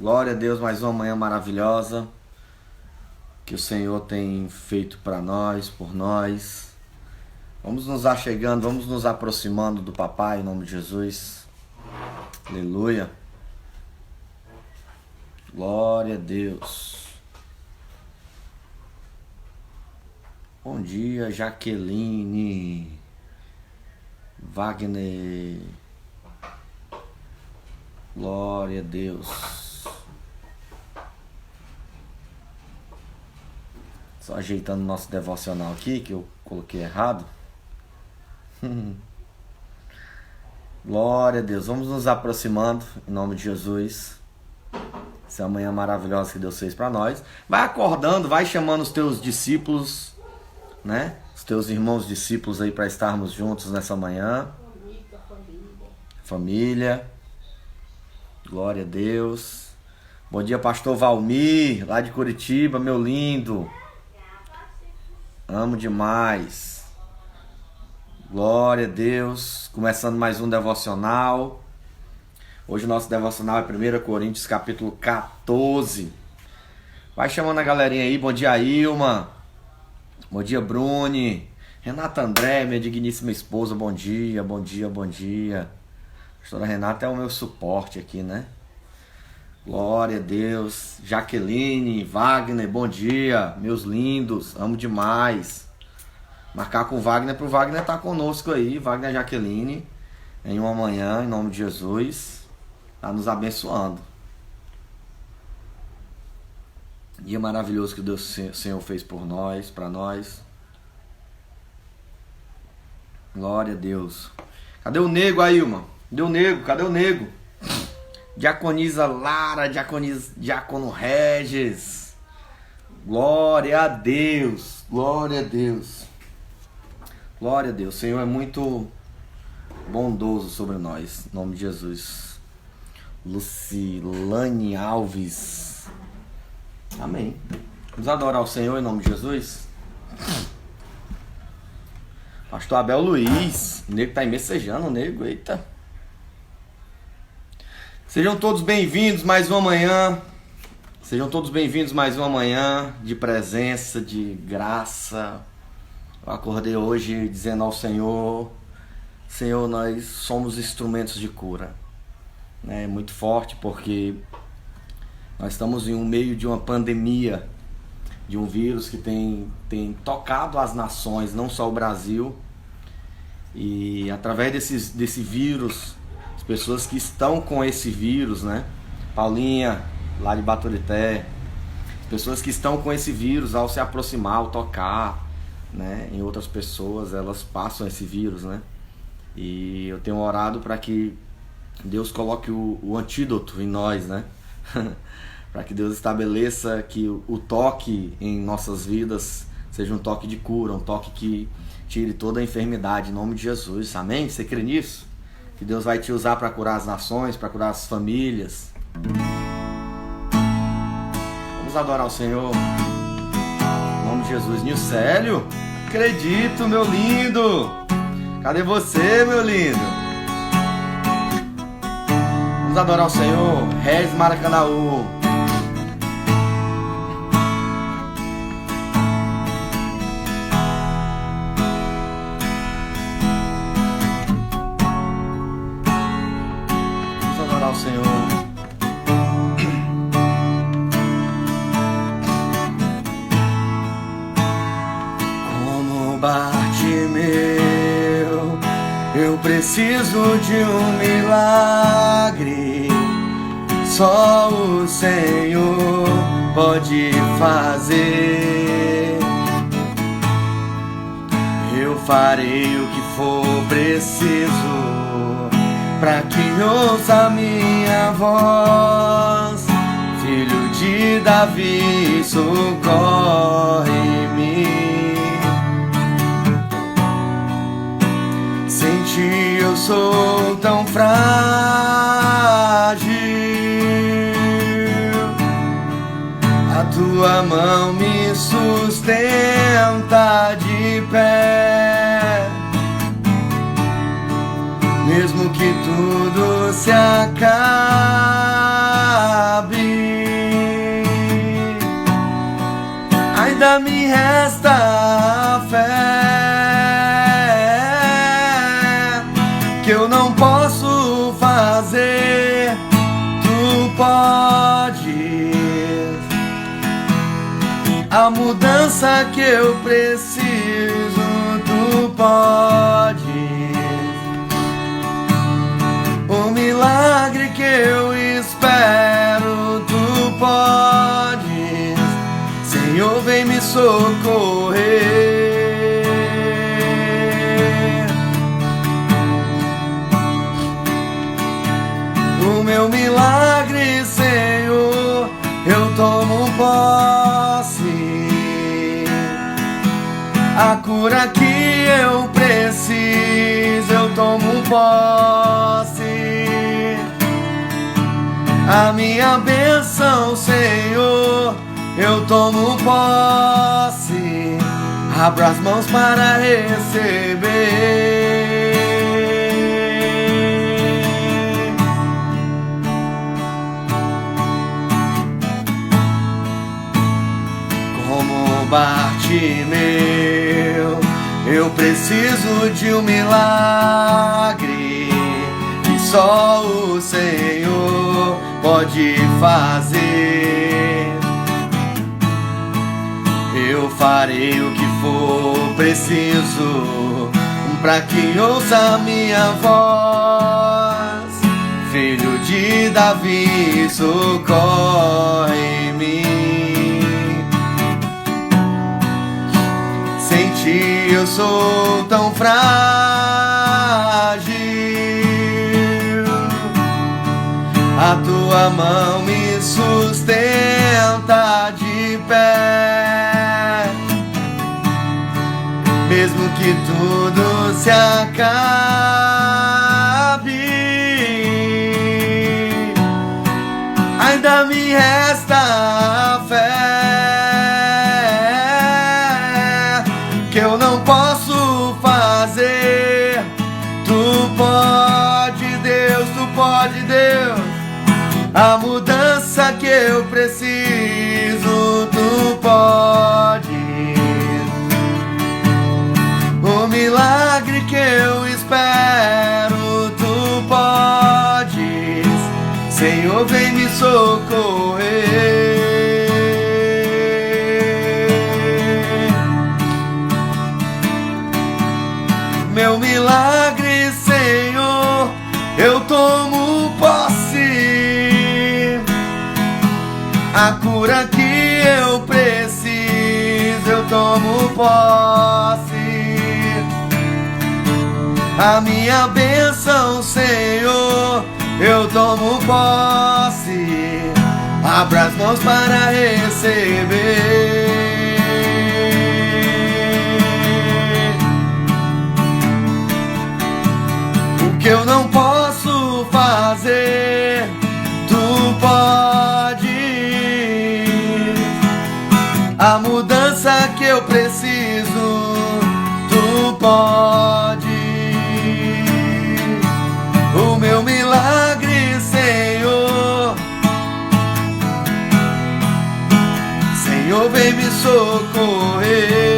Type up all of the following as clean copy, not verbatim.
Glória a Deus, mais uma manhã maravilhosa que o Senhor tem feito para nós, por nós. Vamos nos achegando, vamos nos aproximando do Papai em nome de Jesus. Aleluia. Glória a Deus. Bom dia, Jaqueline, Wagner. Glória a Deus. Só ajeitando o nosso devocional aqui, que eu coloquei errado. Glória a Deus. Vamos nos aproximando em nome de Jesus. Essa é uma manhã maravilhosa que Deus fez para nós. Vai acordando, vai chamando os teus discípulos, né? Os teus irmãos discípulos aí para estarmos juntos nessa manhã. Família. Glória a Deus. Bom dia, pastor Valmir, lá de Curitiba, meu lindo. Amo demais. Glória a Deus. Começando mais um devocional. Hoje o nosso devocional é 1 Coríntios capítulo 14. Vai chamando a galerinha aí. Bom dia, Ilma. Bom dia, Bruni. Renata André, minha digníssima esposa. Bom dia, bom dia, bom dia. A pastora Renata é o meu suporte aqui, né? Glória a Deus. Jaqueline, Wagner, bom dia, meus lindos, amo demais. Marcar com o Wagner para o Wagner estar conosco aí, Wagner e Jaqueline, em uma manhã, em nome de Jesus, está nos abençoando. Dia maravilhoso que Deus, o Senhor fez por nós, para nós. Glória a Deus. Cadê o nego aí, irmão? Cadê o nego? Cadê o nego? Diaconisa Lara, Diácono Regis. Glória a Deus. Glória a Deus. Glória a Deus. O Senhor é muito bondoso sobre nós. Em nome de Jesus. Lucilane Alves. Amém. Vamos adorar o Senhor em nome de Jesus. Pastor Abel Luiz. O nego tá aí messejando, o nego. Eita. Sejam todos bem-vindos mais uma manhã. Sejam todos bem-vindos mais uma manhã de presença, de graça. Eu acordei hoje dizendo ao Senhor: Senhor, nós somos instrumentos de cura. É muito forte porque nós estamos em um meio de uma pandemia, de um vírus que tem tocado as nações, não só o Brasil. E através desse vírus, as pessoas que estão com esse vírus, né? Paulinha, lá de Baturité. As pessoas que estão com esse vírus, ao se aproximar, ao tocar, né, em outras pessoas, elas passam esse vírus, né? E eu tenho orado para que Deus coloque o antídoto em nós, né? Para que Deus estabeleça que o toque em nossas vidas seja um toque de cura, um toque que tire toda a enfermidade, em nome de Jesus. Amém? Você crê nisso? Que Deus vai te usar para curar as nações, para curar as famílias. Vamos adorar o Senhor. Em nome de Jesus. Nilcélio, acredito, meu lindo. Cadê você, meu lindo? Vamos adorar o Senhor. Regis Maracanaú. Ao Senhor. Como Bartimeu, eu preciso de um milagre. Só o Senhor pode fazer. Eu farei o que for preciso pra que ouça minha voz. Filho de Davi, socorre-me. Sem ti eu sou tão frágil. A tua mão me sustenta de pé. Mesmo que tudo se acabe, ainda me resta a fé, que eu não posso fazer, tu podes. A mudança que eu preciso, tu podes. O milagre que eu espero, tu podes. Senhor, vem me socorrer. O meu milagre, Senhor, eu tomo posse. A cura que eu preciso, eu tomo posse. A minha bênção, Senhor, eu tomo posse. Abra as mãos para receber. Como Bartimeu, eu preciso de um milagre que só o Senhor pode fazer. Eu farei o que for preciso para que ouça minha voz. Filho de Davi, socorre-me. Sem ti eu sou tão frágil. A tua mão me sustenta de pé. Mesmo que tudo se acabe, ainda me resta a fé, que eu não posso fazer. Tu pode, Deus, tu pode, Deus. A mudança que eu preciso, tu pode. O milagre que eu espero, tu podes. Senhor, vem me socorrer. Meu milagre, Senhor, eu tomo posse. A cura que eu preciso, eu tomo posse. A minha bênção, Senhor, eu tomo posse. Abra as mãos para receber. O que eu não posso fazer, tu podes. A mudança que eu preciso, tu podes. O meu milagre, Senhor, Senhor, vem me socorrer.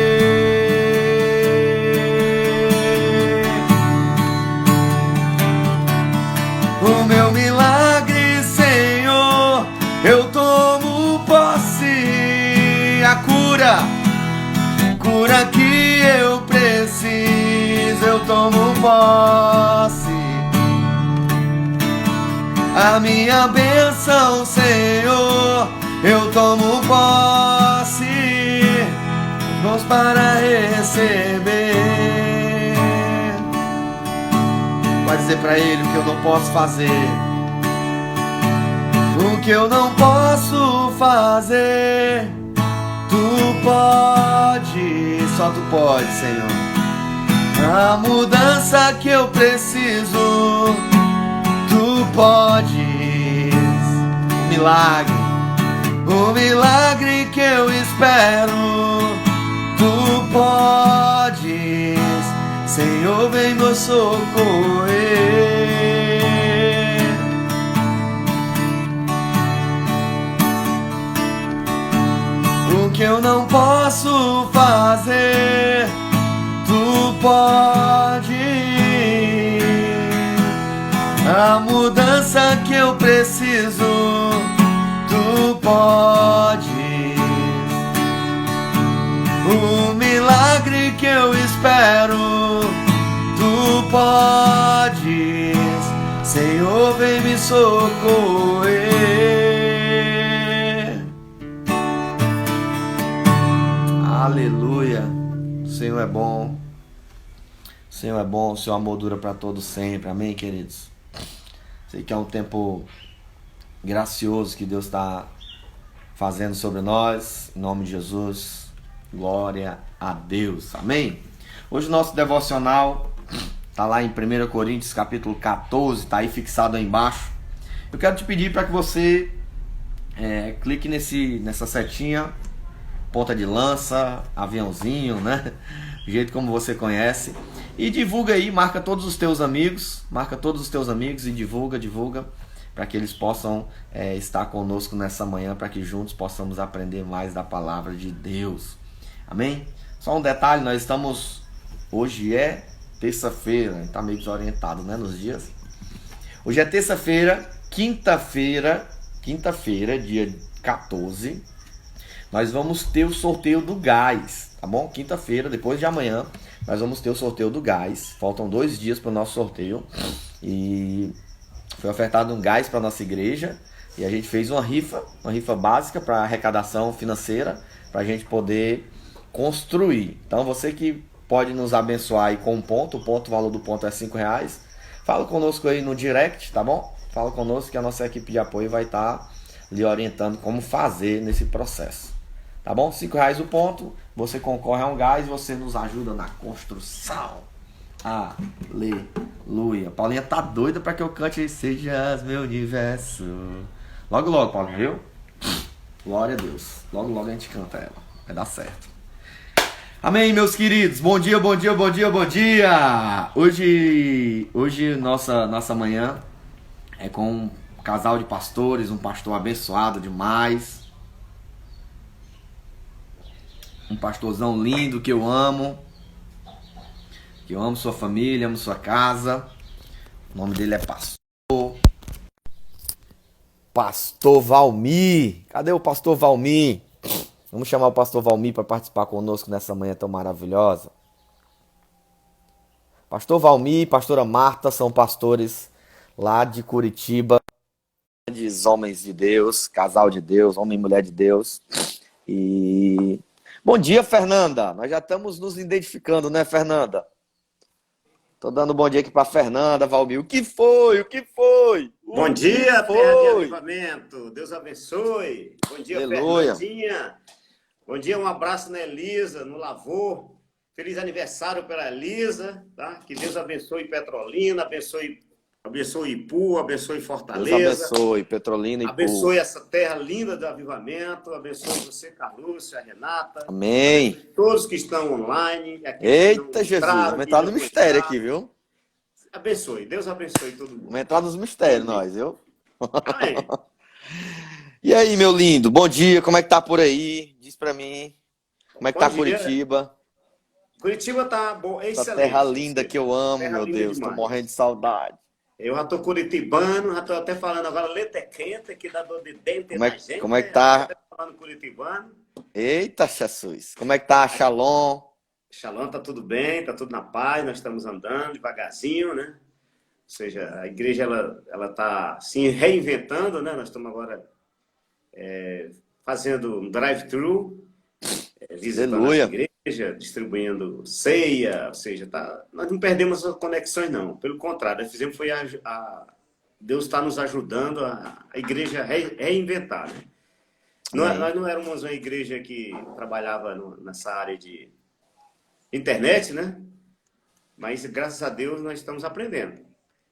O meu milagre, Senhor, eu tomo posse. A cura que eu preciso, eu tomo posse. A minha bênção, Senhor, eu tomo posse. Mãos para receber. Vai dizer para Ele o que eu não posso fazer. O que eu não posso fazer, tu pode. Só tu pode, Senhor. A mudança que eu preciso, tu podes. O milagre que eu espero, tu podes. Senhor, vem me socorrer. O que que eu não posso fazer, tu pode. A mudança que eu preciso, tu pode. O milagre que eu espero, tu podes. Senhor, vem me socorrer. Aleluia. O Senhor é bom. O Senhor é bom. O seu amor dura para todos sempre. Amém, queridos? Sei que é um tempo gracioso que Deus está fazendo sobre nós. Em nome de Jesus. Glória a Deus. Amém? Hoje o nosso devocional está lá em 1 Coríntios capítulo 14. Está aí fixado aí embaixo. Eu quero te pedir para que você clique nessa setinha. Ponta de lança, aviãozinho, né? Do jeito como você conhece. E divulga aí, marca todos os teus amigos. Marca todos os teus amigos e divulga. Para que eles possam estar conosco nessa manhã. Para que juntos possamos aprender mais da palavra de Deus. Amém? Só um detalhe, nós estamos... Hoje é terça-feira. A gente está meio desorientado, né? Nos dias. Hoje é terça-feira, quinta-feira, dia 14. Nós vamos ter o sorteio do gás, tá bom? Quinta-feira, depois de amanhã, nós vamos ter o sorteio do gás. Faltam 2 dias para o nosso sorteio. E foi ofertado um gás para nossa igreja. E a gente fez uma rifa básica para arrecadação financeira, para a gente poder construir. Então você que pode nos abençoar aí com um ponto, o valor do ponto é R$5. Fala conosco aí no direct, tá bom? Fala conosco que a nossa equipe de apoio vai estar lhe orientando como fazer nesse processo. Tá bom? R$5 o ponto, você concorre a um gás, você nos ajuda na construção. Aleluia. Paulinha tá doida para que eu cante Sejas meu universo. Logo, logo, Paulinha, viu? Glória a Deus. Logo, logo a gente canta ela. Vai dar certo. Amém, meus queridos. Bom dia, bom dia, bom dia, bom dia. Hoje nossa manhã é com um casal de pastores, um pastor abençoado demais. Um pastorzão lindo que eu amo. Que eu amo sua família, amo sua casa. O nome dele é Pastor Valmir. Cadê o Pastor Valmir? Vamos chamar o Pastor Valmir para participar conosco nessa manhã tão maravilhosa. Pastor Valmir e Pastora Marta são pastores lá de Curitiba. Grandes homens de Deus, casal de Deus, homem e mulher de Deus. E bom dia, Fernanda. Nós já estamos nos identificando, né, Fernanda? Tô dando bom dia aqui para Fernanda, Valmir. O que foi? Bom dia, Terra de Avivamento. Deus abençoe. Bom dia, Aleluia. Fernandinha. Bom dia, um abraço na Elisa, no Lavor. Feliz aniversário para a Elisa, tá? Que Deus abençoe Petrolina, abençoe Ipu, abençoe Fortaleza. Deus abençoe Petrolina e Ipu. Abençoe essa terra linda do avivamento. Abençoe você, Carlúcio, a Renata. Amém. Todos que estão online. Eita, Jesus. Vamos entrar no mistério aqui, viu? Abençoe. Deus abençoe todo mundo. Vamos entrar nos mistérios, nós, viu? Amém. E aí, meu lindo? Bom dia. Como é que tá por aí? Diz pra mim. Como é que tá Curitiba? Curitiba tá bom, excelente. Essa terra linda que eu amo, meu Deus. Demais. Tô morrendo de saudade. Eu já tô curitibano, já tô até falando agora leite quente, que dá dor de dente na gente. Como é que tá? Até falando curitibano. Eita, Jesus. Como é que tá a Shalom? Shalom, tá tudo bem, tá tudo na paz, nós estamos andando devagarzinho, né? Ou seja, a igreja, ela tá se reinventando, né? Nós estamos agora fazendo um drive-thru, visitando a igreja, distribuindo ceia, ou seja, nós não perdemos as conexões, não. Pelo contrário, nós fizemos Deus está nos ajudando a igreja reinventar, né? Nós não éramos uma igreja que trabalhava nessa área de internet, né? Mas, graças a Deus, nós estamos aprendendo.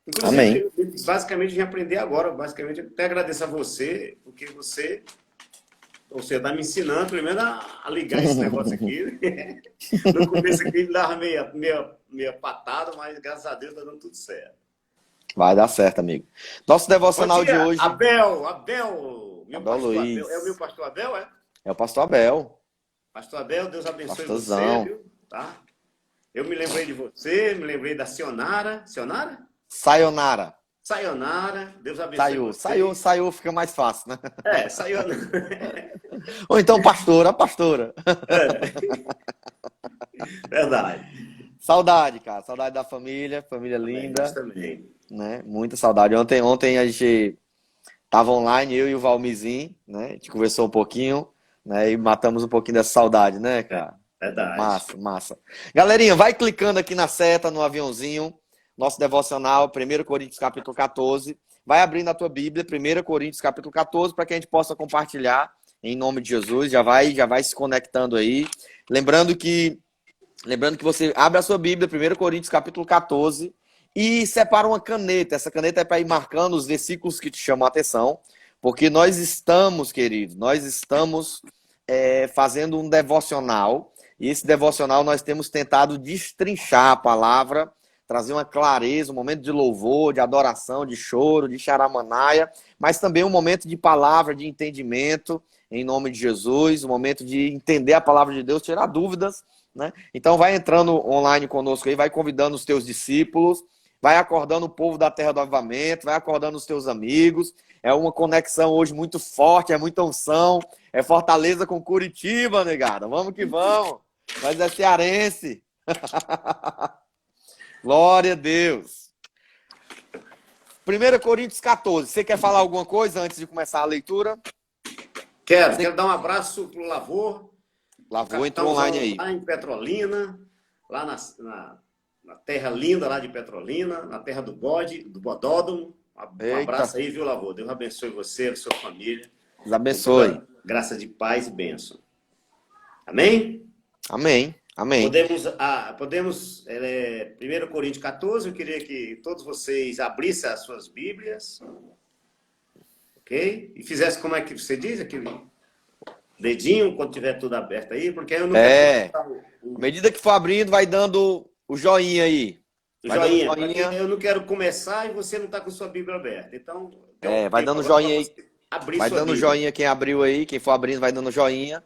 Inclusive, eu basicamente vim aprender agora. Basicamente, eu até agradeço a você, porque você está me ensinando, primeiro, a ligar esse negócio aqui. No começo aqui, ele dava meia patada, mas, graças a Deus, está dando tudo certo. Vai dar certo, amigo. Nosso devocional de hoje... Abel, Abel Luiz. Abel. É o meu pastor Abel, é? É o pastor Abel. Pastor Abel, Deus abençoe Pastorzão. você, viu? Tá? Eu me lembrei de você, me lembrei da Sionara. Sionara? Sayonara. Sayonara, Deus abençoe Saiu, vocês. saiu, fica mais fácil, né? Sayonara. Ou então pastora, pastora. É, verdade. Saudade, cara. Saudade da família Amém, nós linda, também. né? Muita saudade. Ontem a gente tava online, eu e o Valmizinho, né? A gente conversou um pouquinho, né? E matamos um pouquinho dessa saudade, né, É, cara? verdade. Massa, massa. Galerinha, vai clicando aqui na seta, no aviãozinho, nosso devocional, 1 Coríntios capítulo 14. Vai abrindo a tua Bíblia, 1 Coríntios capítulo 14, para que a gente possa compartilhar em nome de Jesus. Já vai se conectando aí. Lembrando que você abre a sua Bíblia, 1 Coríntios capítulo 14, e separa uma caneta. Essa caneta é para ir marcando os versículos que te chamam a atenção, porque nós estamos, queridos, fazendo um devocional, e esse devocional nós temos tentado destrinchar a palavra, trazer uma clareza, um momento de louvor, de adoração, de choro, de charamanaia, mas também um momento de palavra, de entendimento, em nome de Jesus, um momento de entender a palavra de Deus, tirar dúvidas, né? Então vai entrando online conosco aí, vai convidando os teus discípulos, vai acordando o povo da Terra do Avivamento, vai acordando os teus amigos. É uma conexão hoje muito forte, é muita unção, é Fortaleza com Curitiba, negada. Vamos que vamos. Mas é cearense. Glória a Deus. 1 Coríntios 14. Você quer falar alguma coisa antes de começar a leitura? Quero dar um abraço pro Lavor. Lavou, entrou online aí. Lá em Petrolina, lá na terra linda lá de Petrolina, na terra do bode, do Bodódromo. Um abraço aí, viu, Lavor? Deus abençoe você, a sua família. Deus abençoe. Graça de paz e bênção. Amém? Amém. Amém. Podemos 1 Coríntios 14, eu queria que todos vocês abrissem as suas Bíblias, ok? E fizessem como é que você diz, aquele dedinho, quando tiver tudo aberto aí, porque eu não quero... À medida que for abrindo, vai dando o joinha aí. Joinha, porque eu não quero começar e você não está com sua Bíblia aberta. Então, vai dando joinha aí. Vai dando Bíblia. Joinha quem abriu aí, quem for abrindo vai dando joinha,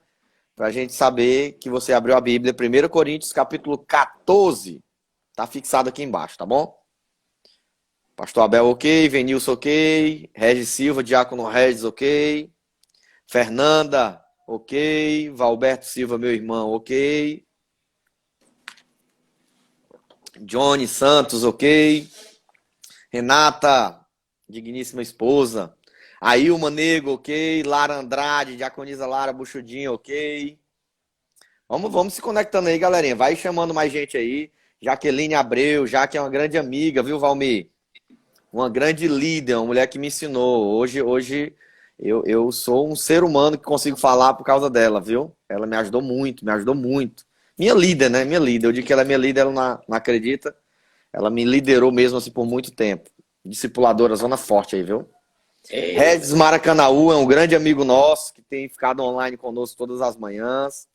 pra gente saber que você abriu a Bíblia. 1 Coríntios capítulo 14. Tá fixado aqui embaixo, tá bom? Pastor Abel, ok. Venilson, ok. Regis Silva, Diácono Regis, ok. Fernanda, ok. Valberto Silva, meu irmão, ok. Johnny Santos, ok. Renata, digníssima esposa. Ailma Nego, ok. Lara Andrade, Diaconisa Lara Buchudinho, ok. Vamos se conectando aí, galerinha. Vai chamando mais gente aí. Jaqueline Abreu, já que é uma grande amiga, viu, Valmir? Uma grande líder, uma mulher que me ensinou. Hoje eu sou um ser humano que consigo falar por causa dela, viu? Ela me ajudou muito, me ajudou muito. Minha líder, né? Minha líder. Eu digo que ela é minha líder, ela não acredita. Ela me liderou mesmo assim por muito tempo. Discipuladora, zona forte aí, viu? Regis Maracanaú é um grande amigo nosso que tem ficado online conosco todas as manhãs.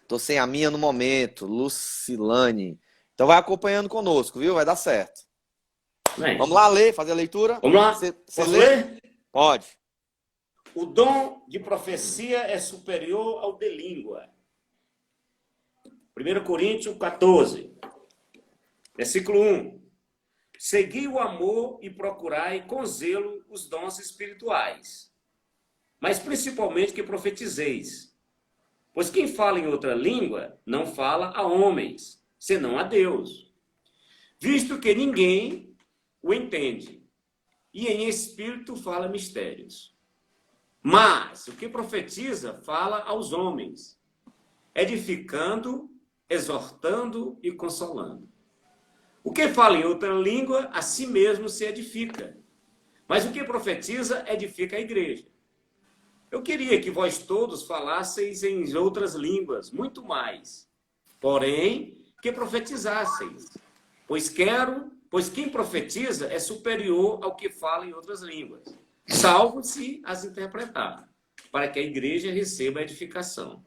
Tô sem a minha no momento, Lucilane. Então vai acompanhando conosco, viu? Vai dar certo. Bem, vamos lá fazer a leitura? Vamos lá. Você lê? Pode. O dom de profecia é superior ao de língua. 1 Coríntios 14, versículo 1. Segui o amor e procurai com zelo os dons espirituais, mas principalmente que profetizeis. Pois quem fala em outra língua não fala a homens, senão a Deus, visto que ninguém o entende, e em espírito fala mistérios. Mas o que profetiza fala aos homens, edificando, exortando e consolando. O que fala em outra língua, a si mesmo se edifica. Mas o que profetiza, edifica a igreja. Eu queria que vós todos falasseis em outras línguas, muito mais. Porém, que profetizasseis. Pois quem profetiza é superior ao que fala em outras línguas, salvo se as interpretar, para que a igreja receba a edificação.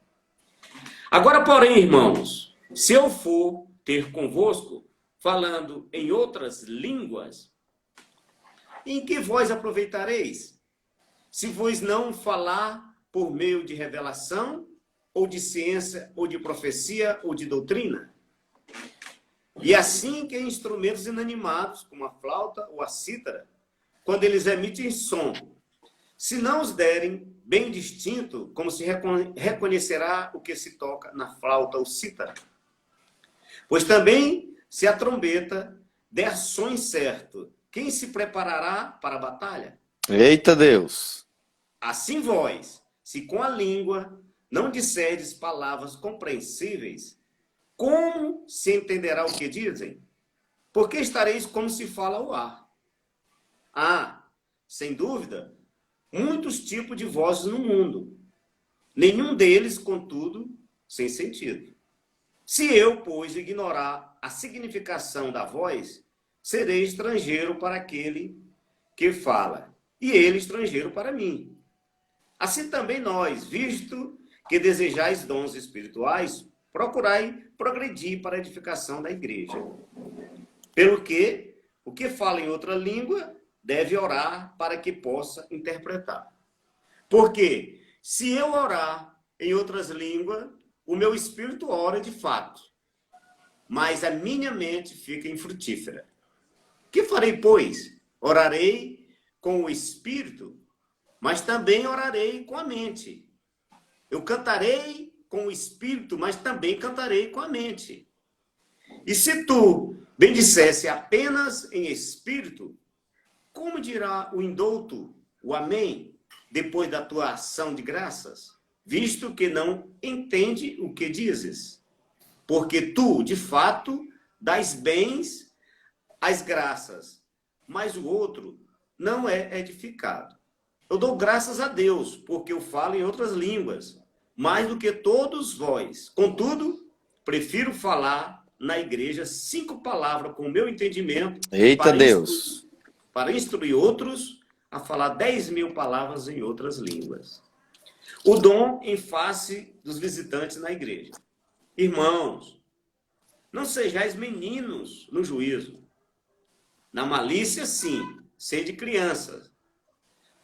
Agora, porém, irmãos, se eu for ter convosco, falando em outras línguas, em que vós aproveitareis? Se vos não falar por meio de revelação, ou de ciência, ou de profecia, ou de doutrina? E assim que instrumentos inanimados, como a flauta ou a cítara, quando eles emitem som, se não os derem bem distinto, como se reconhecerá o que se toca na flauta ou cítara? Pois também, se a trombeta der som incerto, quem se preparará para a batalha? Eita Deus! Assim vós, se com a língua não disserdes palavras compreensíveis, como se entenderá o que dizem? Porque estareis como se fala o ar. Há, sem dúvida, muitos tipos de vozes no mundo. Nenhum deles, contudo, sem sentido. Se eu, pois, ignorar a significação da voz, serei estrangeiro para aquele que fala, e ele estrangeiro para mim. Assim também nós, visto que desejais dons espirituais, procurai progredir para a edificação da igreja. Pelo que, o que fala em outra língua deve orar para que possa interpretar. Porque, se eu orar em outras línguas, o meu espírito ora de fato, mas a minha mente fica infrutífera. Que farei, pois? Orarei com o espírito, mas também orarei com a mente. Eu cantarei com o espírito, mas também cantarei com a mente. E se tu bendissesse apenas em espírito, como dirá o indouto, o amém, depois da tua ação de graças, visto que não entende o que dizes? Porque tu, de fato, dás bens às graças, mas o outro não é edificado. Eu dou graças a Deus, porque eu falo em outras línguas, mais do que todos vós. Contudo, prefiro falar na igreja 5 palavras com o meu entendimento. Eita Deus! Para instruir outros a falar 10.000 palavras em outras línguas. O dom em face dos visitantes na igreja. Irmãos, não sejais meninos no juízo. Na malícia, sim, sede crianças.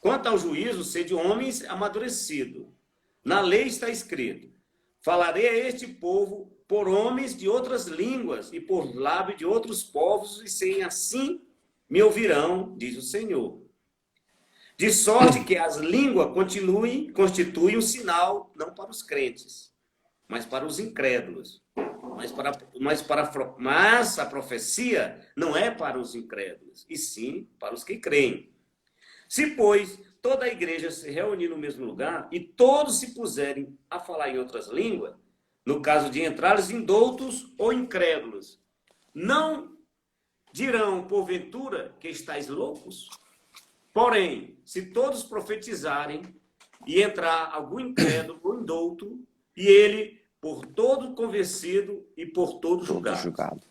Quanto ao juízo, sede homens amadurecidos. Na lei está escrito: falarei a este povo por homens de outras línguas e por lábio de outros povos, e sem assim me ouvirão, diz o Senhor. De sorte que as línguas constituem um sinal não para os crentes, mas para os incrédulos. Mas a profecia não é para os incrédulos, e sim para os que creem. Se, pois, toda a igreja se reunir no mesmo lugar e todos se puserem a falar em outras línguas, no caso de entrares indoutos ou incrédulos, não dirão, porventura, que estáis loucos? Porém, se todos profetizarem e entrar algum incrédulo ou indouto, e ele por todo convencido e por todo julgado,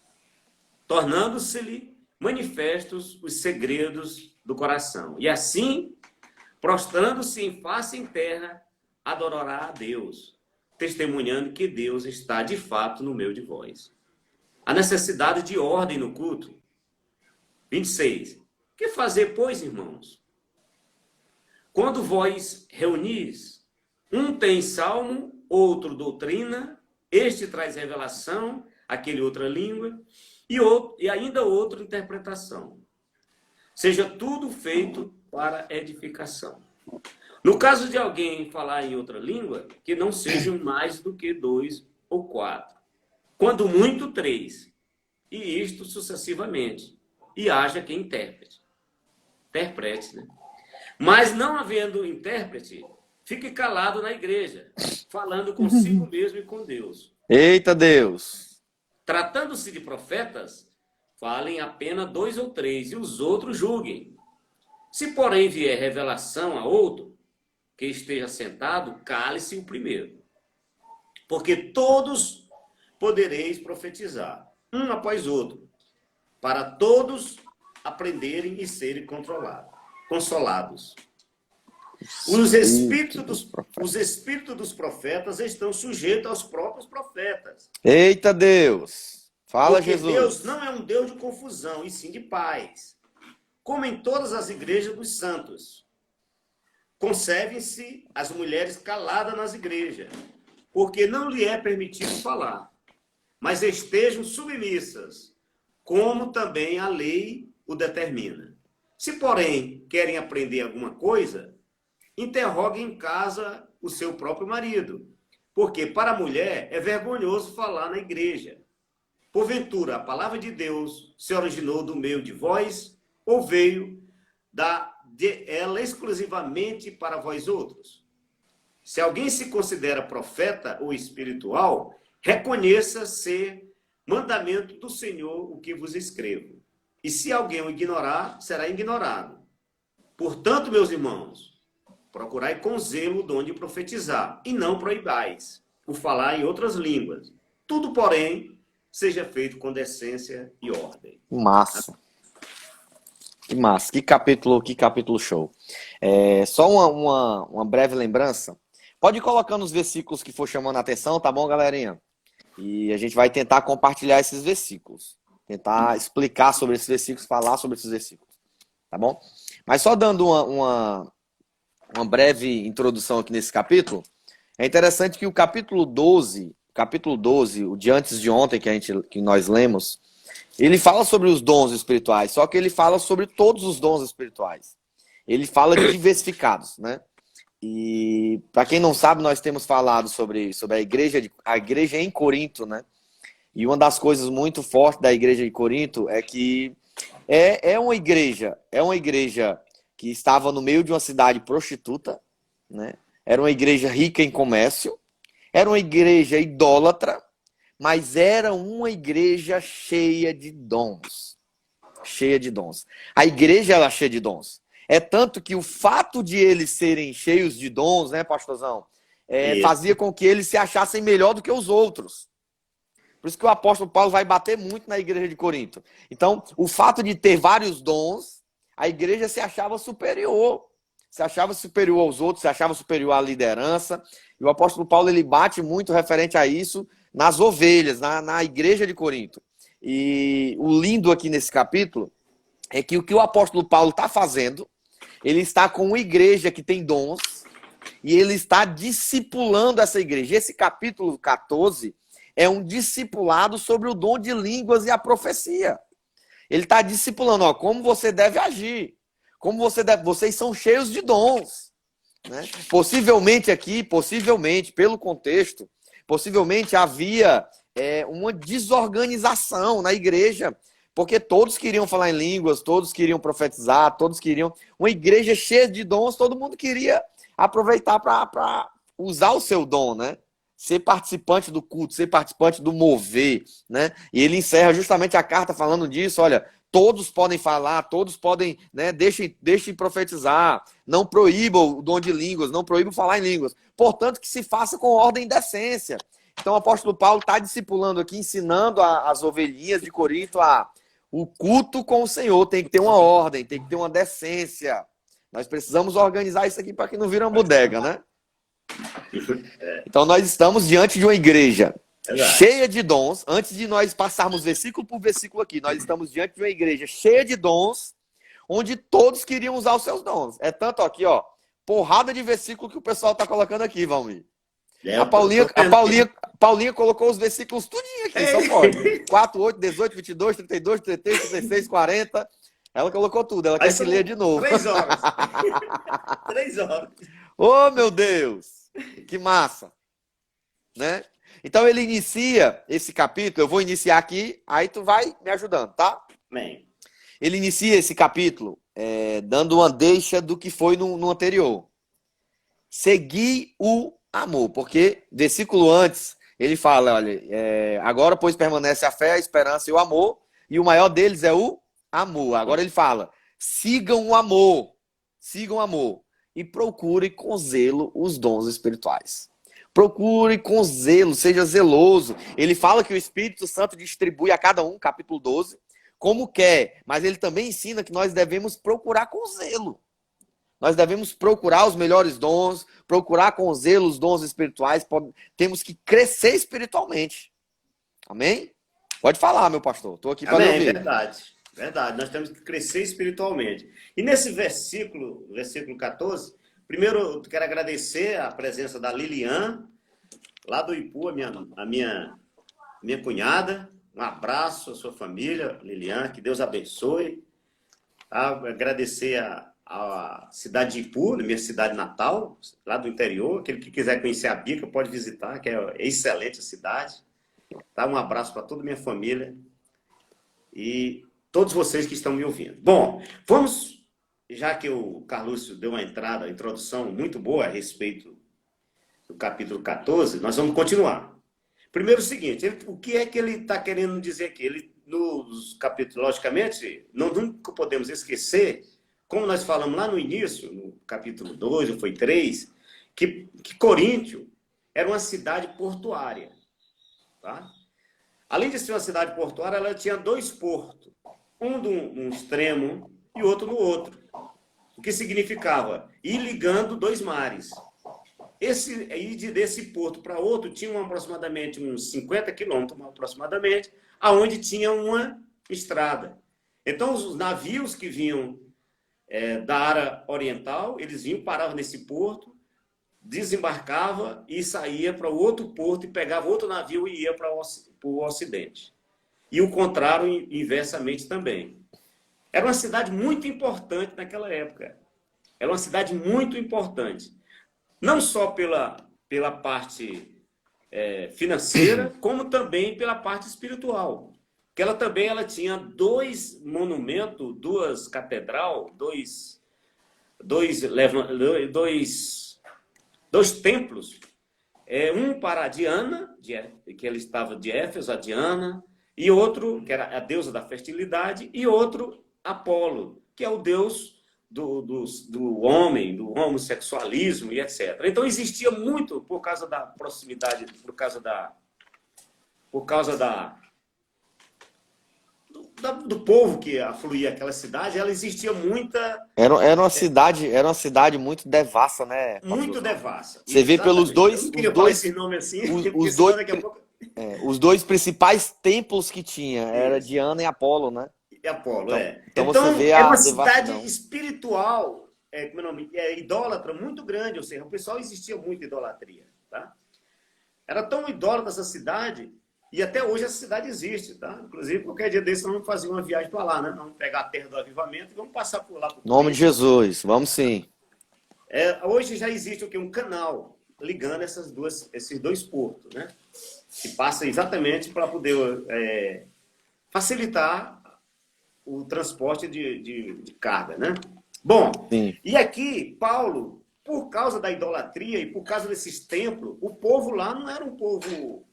tornando-se-lhe manifestos os segredos do coração. E assim, prostrando-se em face em terra, adorará a Deus, testemunhando que Deus está de fato no meio de vós. A necessidade de ordem no culto. 26. Que fazer, pois, irmãos? Quando vós reunis, um tem salmo, outro doutrina, este traz revelação, aquele outra língua, e ainda outro interpretação. Seja tudo feito para edificação. No caso de alguém falar em outra língua, que não sejam mais do que 2 ou 4. Quando muito, 3. E isto sucessivamente. E haja quem interprete. Interprete, né? Mas não havendo intérprete, fique calado na igreja, falando consigo mesmo e com Deus. Eita Deus! Tratando-se de profetas, falem apenas 2 ou 3, e os outros julguem. Se, porém, vier revelação a outro, que esteja sentado, cale-se o primeiro. Porque todos podereis profetizar, um após outro, para todos aprenderem e serem consolados. Os espíritos dos profetas estão sujeitos aos próprios profetas. Eita Deus! Fala, Porque Jesus! Deus não é um Deus de confusão, e sim de paz. Como em todas as igrejas dos santos. Conservem-se as mulheres caladas nas igrejas, porque não lhe é permitido falar, mas estejam submissas, como também a lei o determina. Se, porém, querem aprender alguma coisa, interroguem em casa o seu próprio marido, porque para a mulher é vergonhoso falar na igreja. Porventura, a palavra de Deus se originou do meio de vós, ou veio de ela exclusivamente para vós outros? Se alguém se considera profeta ou espiritual, reconheça ser mandamento do Senhor o que vos escrevo. E se alguém o ignorar, será ignorado. Portanto, meus irmãos, procurai com zelo o dom de profetizar, e não proibais o falar em outras línguas. Tudo, porém, seja feito com decência e ordem. Massa. Que massa. Que capítulo show. Só uma breve lembrança. Pode ir colocando os versículos que for chamando a atenção, tá bom, galerinha? E a gente vai tentar compartilhar esses versículos. Tentar explicar sobre esses versículos, falar sobre esses versículos. Tá bom? Mas só dando uma breve introdução aqui nesse capítulo, é interessante que o capítulo 12, o de antes de ontem que nós lemos, ele fala sobre os dons espirituais, só que ele fala sobre todos os dons espirituais. Ele fala de diversificados, né? E para quem não sabe, nós temos falado sobre a igreja em Corinto, né? E uma das coisas muito fortes da igreja de Corinto é que é uma igreja que estava no meio de uma cidade prostituta, né? Era uma igreja rica em comércio, era uma igreja idólatra, mas era uma igreja cheia de dons. Cheia de dons. A igreja era cheia de dons. É tanto que o fato de eles serem cheios de dons, né, pastorzão, fazia com que eles se achassem melhor do que os outros. Por isso que o apóstolo Paulo vai bater muito na igreja de Corinto. Então, o fato de ter vários dons, a igreja se achava superior. Se achava superior aos outros, se achava superior à liderança. E o apóstolo Paulo ele bate muito referente a isso nas ovelhas, na igreja de Corinto. E o lindo aqui nesse capítulo é que o que o apóstolo Paulo está fazendo, ele está com uma igreja que tem dons e ele está discipulando essa igreja. Esse capítulo 14 é um discipulado sobre o dom de línguas e a profecia. Ele está discipulando, ó, como você deve agir, vocês são cheios de dons, né? Possivelmente, pelo contexto, possivelmente havia uma desorganização na igreja, porque todos queriam falar em línguas, todos queriam profetizar, todos queriam... Uma igreja cheia de dons, todo mundo queria aproveitar para usar o seu dom, né? Ser participante do culto, ser participante do mover, né? E ele encerra justamente a carta falando disso, olha, todos podem falar, todos podem, né? Deixem profetizar, não proíbam o dom de línguas, não proíbam falar em línguas. Portanto, que se faça com ordem e decência. Então, o apóstolo Paulo está discipulando aqui, ensinando as ovelhinhas de Corinto o culto com o Senhor. Tem que ter uma ordem, tem que ter uma decência. Nós precisamos organizar isso aqui para que não vire uma bodega, né? Então, nós estamos diante de uma igreja cheia de dons. Antes de nós passarmos versículo por versículo aqui, nós estamos diante de uma igreja cheia de dons, onde todos queriam usar os seus dons. É tanto aqui, ó, porrada de versículo que o pessoal está colocando aqui, Valmir. A Paulinha colocou os versículos tudinho aqui, só pode. 4, 8, 18, 22, 32, 33, 36, 40. Ela colocou tudo, ela quer que ler de novo. 3 horas. 3 horas. Oh, meu Deus! Que massa! Né? Então ele inicia esse capítulo, eu vou iniciar aqui, aí tu vai me ajudando, tá? Bem. Ele inicia esse capítulo dando uma deixa do que foi no anterior. Seguir o amor, porque versículo antes ele fala, olha, agora pois permanece a fé, a esperança e o amor, e o maior deles é o amor. Agora ele fala, sigam o amor e procure com zelo os dons espirituais. Procure com zelo, seja zeloso. Ele fala que o Espírito Santo distribui a cada um, capítulo 12, como quer, mas ele também ensina que nós devemos procurar com zelo. Nós devemos procurar os melhores dons, procurar com zelo os dons espirituais. Temos que crescer espiritualmente. Amém? Pode falar, meu pastor. Estou aqui para ouvir. Verdade. Nós temos que crescer espiritualmente. E nesse versículo 14, primeiro eu quero agradecer a presença da Lilian, lá do Ipu, a minha cunhada. Um abraço à sua família, Lilian, que Deus abençoe. Tá? Agradecer a cidade de Ipu, minha cidade natal, lá do interior. Aquele que quiser conhecer a Bica pode visitar, que é excelente a cidade. Tá? Um abraço para toda a minha família e todos vocês que estão me ouvindo. Bom, vamos, já que o Carlúcio deu uma introdução muito boa a respeito do capítulo 14, nós vamos continuar. Primeiro o seguinte, o que é que ele está querendo dizer aqui? Ele, nos capítulos, logicamente, nunca podemos esquecer, como nós falamos lá no início, no capítulo 2, ou foi 3, que Coríntio era uma cidade portuária. Tá? Além de ser uma cidade portuária, ela tinha 2 portos, um num extremo e outro no outro, o que significava ir ligando 2 mares. Desse porto para outro tinha aproximadamente uns 50 quilômetros, aproximadamente, aonde tinha uma estrada. Então, os navios que vinham da área oriental, eles vinham, paravam nesse porto, desembarcava e saía para o outro porto e pegava outro navio e ia para o ocidente. E o contrário, inversamente também. Era uma cidade muito importante naquela época. Era uma cidade muito importante. Não só pela parte financeira, como também pela parte espiritual. Que ela também tinha 2 monumentos, 2 catedrais, dois templos. Um para a Diana, que ela estava de Éfeso, a Diana, e outro, que era a deusa da fertilidade, e outro, Apolo, que é o deus do homem, do homossexualismo e etc. Então existia muito, por causa da proximidade, por causa do povo que afluía aquela cidade, ela existia muita... Era uma cidade muito devassa, né? Muito devassa. Você vê pelos dois... Eu não queria falar esse nome assim, os dois, daqui a pouco... os 2 principais templos que tinha, era Diana e Apolo, né? E Apolo, então você vê é uma devassidão. cidade espiritual, idólatra muito grande, ou seja, o pessoal existia muito idolatria, tá? Era tão idólatra essa cidade, e até hoje essa cidade existe, tá? Inclusive, qualquer dia desse, nós vamos fazer uma viagem para lá, né? Vamos pegar a terra do avivamento e vamos passar por lá. Em nome de Jesus, vamos sim. Hoje já existe um canal ligando esses 2 portos, né? Que passa exatamente para poder facilitar o transporte de carga, né? Bom, sim. E aqui, Paulo, por causa da idolatria e por causa desses templos, o povo lá não era um povo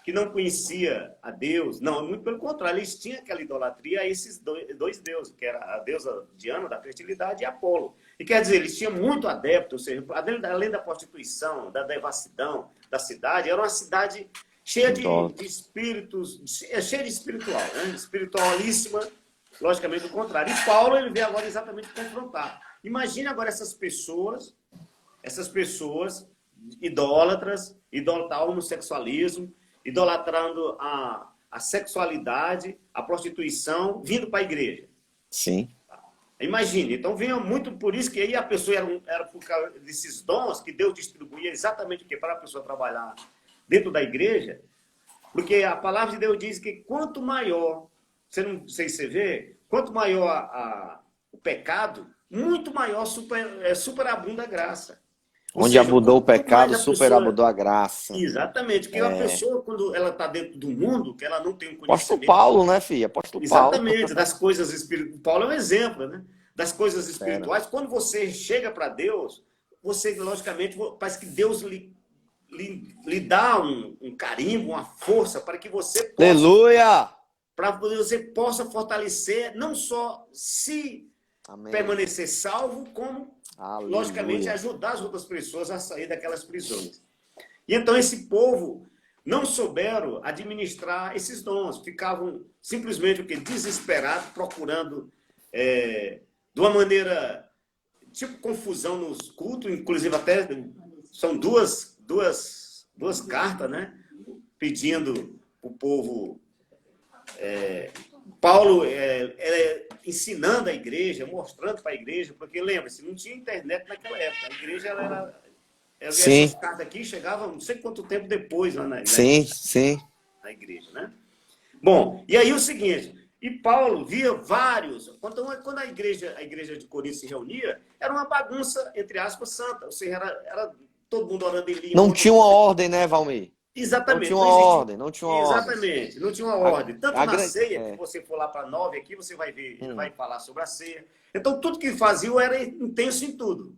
que não conhecia a Deus. Não, muito pelo contrário, eles tinham aquela idolatria a esses dois deuses, que era a deusa Diana, da fertilidade, e Apolo. E quer dizer, eles tinham muito adepto, ou seja, além da prostituição, da devassidão da cidade, era uma cidade cheia de espíritos, cheia de espiritual, né? Espiritualíssima, logicamente o contrário. E Paulo, ele veio agora exatamente confrontar. Imagine agora essas pessoas idólatras, idolatrando o homossexualismo, idolatrando a sexualidade, a prostituição, vindo para a igreja. Sim. Imagine, então vinha muito por isso que aí a pessoa era por causa desses dons que Deus distribuía exatamente o que para a pessoa trabalhar dentro da igreja, porque a palavra de Deus diz que quanto maior, não sei se você vê, quanto maior o pecado, muito maior superabunda a graça. Onde abundou o pecado, superabundou a graça. Exatamente, porque a pessoa, quando ela está dentro do mundo, que ela não tem um conhecimento... Apóstolo Paulo, né, filha? Apóstolo Paulo. Exatamente, das coisas espirituais. Paulo é um exemplo, né? Das coisas espirituais. Quando você chega para Deus, você, logicamente, parece que Deus lhe dá um carimbo, uma força para que você possa... Aleluia! Para que você possa fortalecer, não só se permanecer salvo, como... Aleluia. Logicamente, ajudar as outras pessoas a sair daquelas prisões. E então esse povo não souberam administrar esses dons, ficavam simplesmente desesperados, procurando de uma maneira, tipo confusão nos cultos, inclusive até são duas cartas, né? Pedindo o povo... Paulo ensinando a igreja, mostrando para a igreja, porque lembra-se, não tinha internet naquela época, a igreja Sim. Essas cartas aqui chegavam não sei quanto tempo depois lá Sim, sim. na igreja, né? Bom, e aí o seguinte, e Paulo via vários, quando a igreja de Corinto se reunia, era uma bagunça, entre aspas, santa, ou seja, era todo mundo orando em língua. Não tinha uma ordem, né, Valmir? Exatamente. Não tinha uma ordem, não tinha uma ordem. Exatamente, não tinha uma ordem. Tanto na ceia, é. que você for lá para 9 aqui, você vai ver, ele vai falar sobre a ceia. Então, tudo que faziam era intenso em tudo.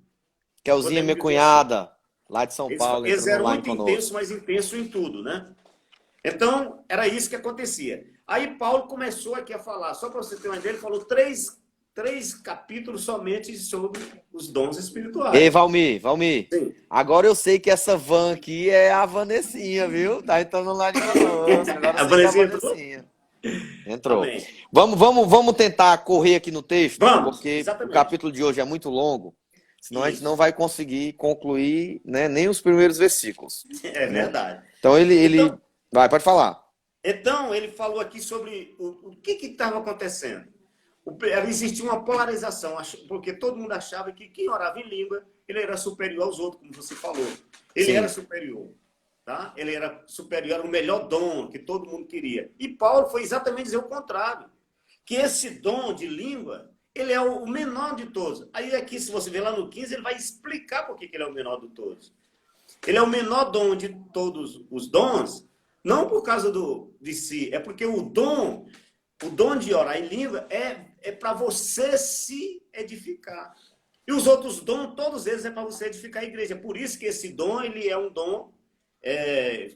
Kelzinha, minha cunhada, lá de São Paulo, eles eram muito intensos, mas intenso em tudo, né? Então, era isso que acontecia. Aí Paulo começou aqui a falar, só para você ter uma ideia, ele falou três capítulos somente sobre os dons espirituais. Ei, Valmir, Sim. agora eu sei que essa van aqui é a Vanessinha, viu? Tá entrando lá de conosco. Agora A Vanessinha entrou. Amém. Vamos tentar correr aqui no texto, porque exatamente. O capítulo de hoje é muito longo, senão a gente não vai conseguir concluir, né, nem os primeiros versículos. É verdade. Então ele... Vai, pode falar. Então, ele falou aqui sobre o que estava acontecendo. Existia uma polarização, porque todo mundo achava que quem orava em língua, ele era superior aos outros, como você falou. Ele era superior. Tá? Ele era superior, era o melhor dom que todo mundo queria. E Paulo foi exatamente dizer o contrário. Que esse dom de língua, ele é o menor de todos. Aí aqui, se você ver lá no 15, ele vai explicar por que ele é o menor de todos. Ele é o menor dom de todos os dons, não por causa de si, é porque o dom de orar em língua é para você se edificar. E os outros dons, todos eles, é para você edificar a igreja. Por isso que esse dom, ele é um dom,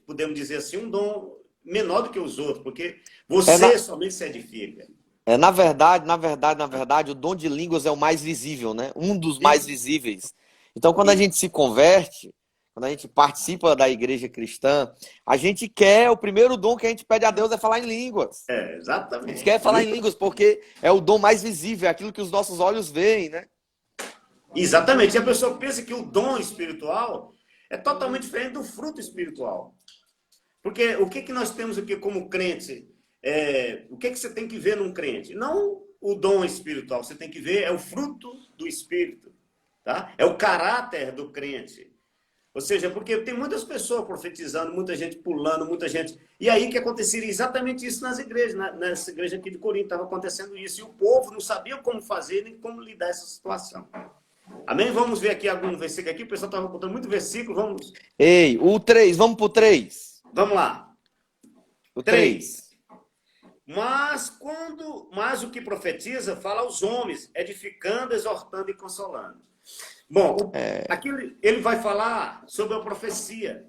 podemos dizer assim, um dom menor do que os outros, porque você somente se edifica. Na verdade, o dom de línguas é o mais visível, né? Um dos mais visíveis. Então, quando a gente se converte, quando a gente participa da igreja cristã, a gente quer, o primeiro dom que a gente pede a Deus é falar em línguas. Exatamente. A gente quer falar em línguas porque é o dom mais visível, é aquilo que os nossos olhos veem, né? Exatamente. E a pessoa pensa que o dom espiritual é totalmente diferente do fruto espiritual. Porque o que nós temos aqui como crente? O que você tem que ver num crente? Não o dom espiritual, você tem que ver é o fruto do Espírito. Tá? É o caráter do crente. Ou seja, porque tem muitas pessoas profetizando, muita gente pulando, muita gente... E aí que aconteceria exatamente isso nas igrejas. Nessa igreja aqui de Corinto estava acontecendo isso. E o povo não sabia como fazer, nem como lidar essa situação. Amém? Vamos ver aqui algum versículo aqui. O pessoal estava contando muito versículo. Vamos... Ei, o 3. Vamos pro 3. Vamos lá. O 3. Mas o que profetiza fala aos homens, edificando, exortando e consolando. Bom, aqui ele vai falar sobre a profecia.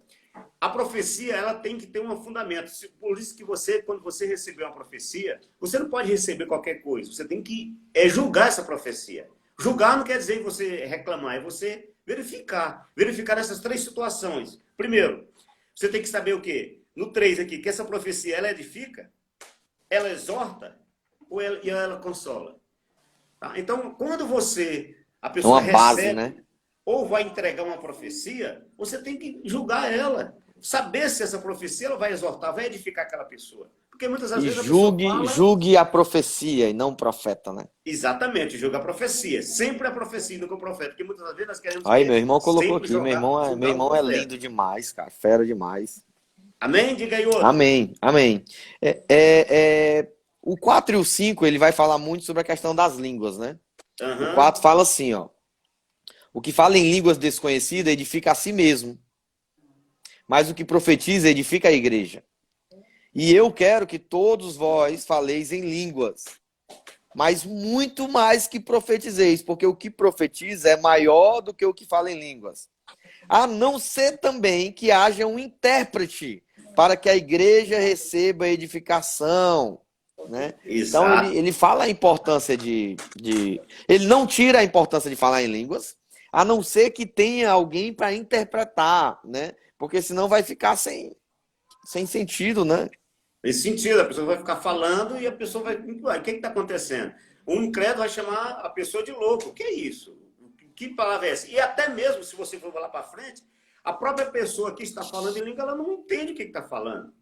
A profecia, ela tem que ter um fundamento. Por isso que quando você receber uma profecia, você não pode receber qualquer coisa. Você tem que julgar essa profecia. Julgar não quer dizer você reclamar, é você verificar. Verificar essas três situações. Primeiro, você tem que saber o quê? No 3 aqui, que essa profecia, ela edifica, ela exorta ou ela consola. Tá? Então, quando a pessoa recebe, base, né? Ou vai entregar uma profecia, você tem que julgar ela. Saber se essa profecia ela vai exortar, vai edificar aquela pessoa. Porque muitas vezes a pessoa fala... julgue a profecia e não o profeta, né? Exatamente, julga a profecia. Sempre a profecia, nunca o profeta. Porque muitas vezes nós queremos... Aí, meu irmão colocou aqui. Meu irmão é lindo demais, cara. Fera demais. Amém? Diga aí outro. Amém. O 4 e o 5, ele vai falar muito sobre a questão das línguas, né? O 4 fala assim, ó. O que fala em línguas desconhecidas edifica a si mesmo. Mas o que profetiza edifica a igreja. E eu quero que todos vós faleis em línguas. Mas muito mais que profetizeis. Porque o que profetiza é maior do que o que fala em línguas. A não ser também que haja um intérprete para que a igreja receba edificação. Né? Então ele fala a importância ele não tira a importância de falar em línguas, a não ser que tenha alguém para interpretar, né? Porque senão vai ficar sem sentido, né? Nesse sentido, a pessoa vai ficar falando e a pessoa vai... O que está acontecendo? Um incrédulo vai chamar a pessoa de louco. O que é isso? Que palavra é essa? E até mesmo, se você for lá para frente, a própria pessoa que está falando em língua, ela não entende o que está falando.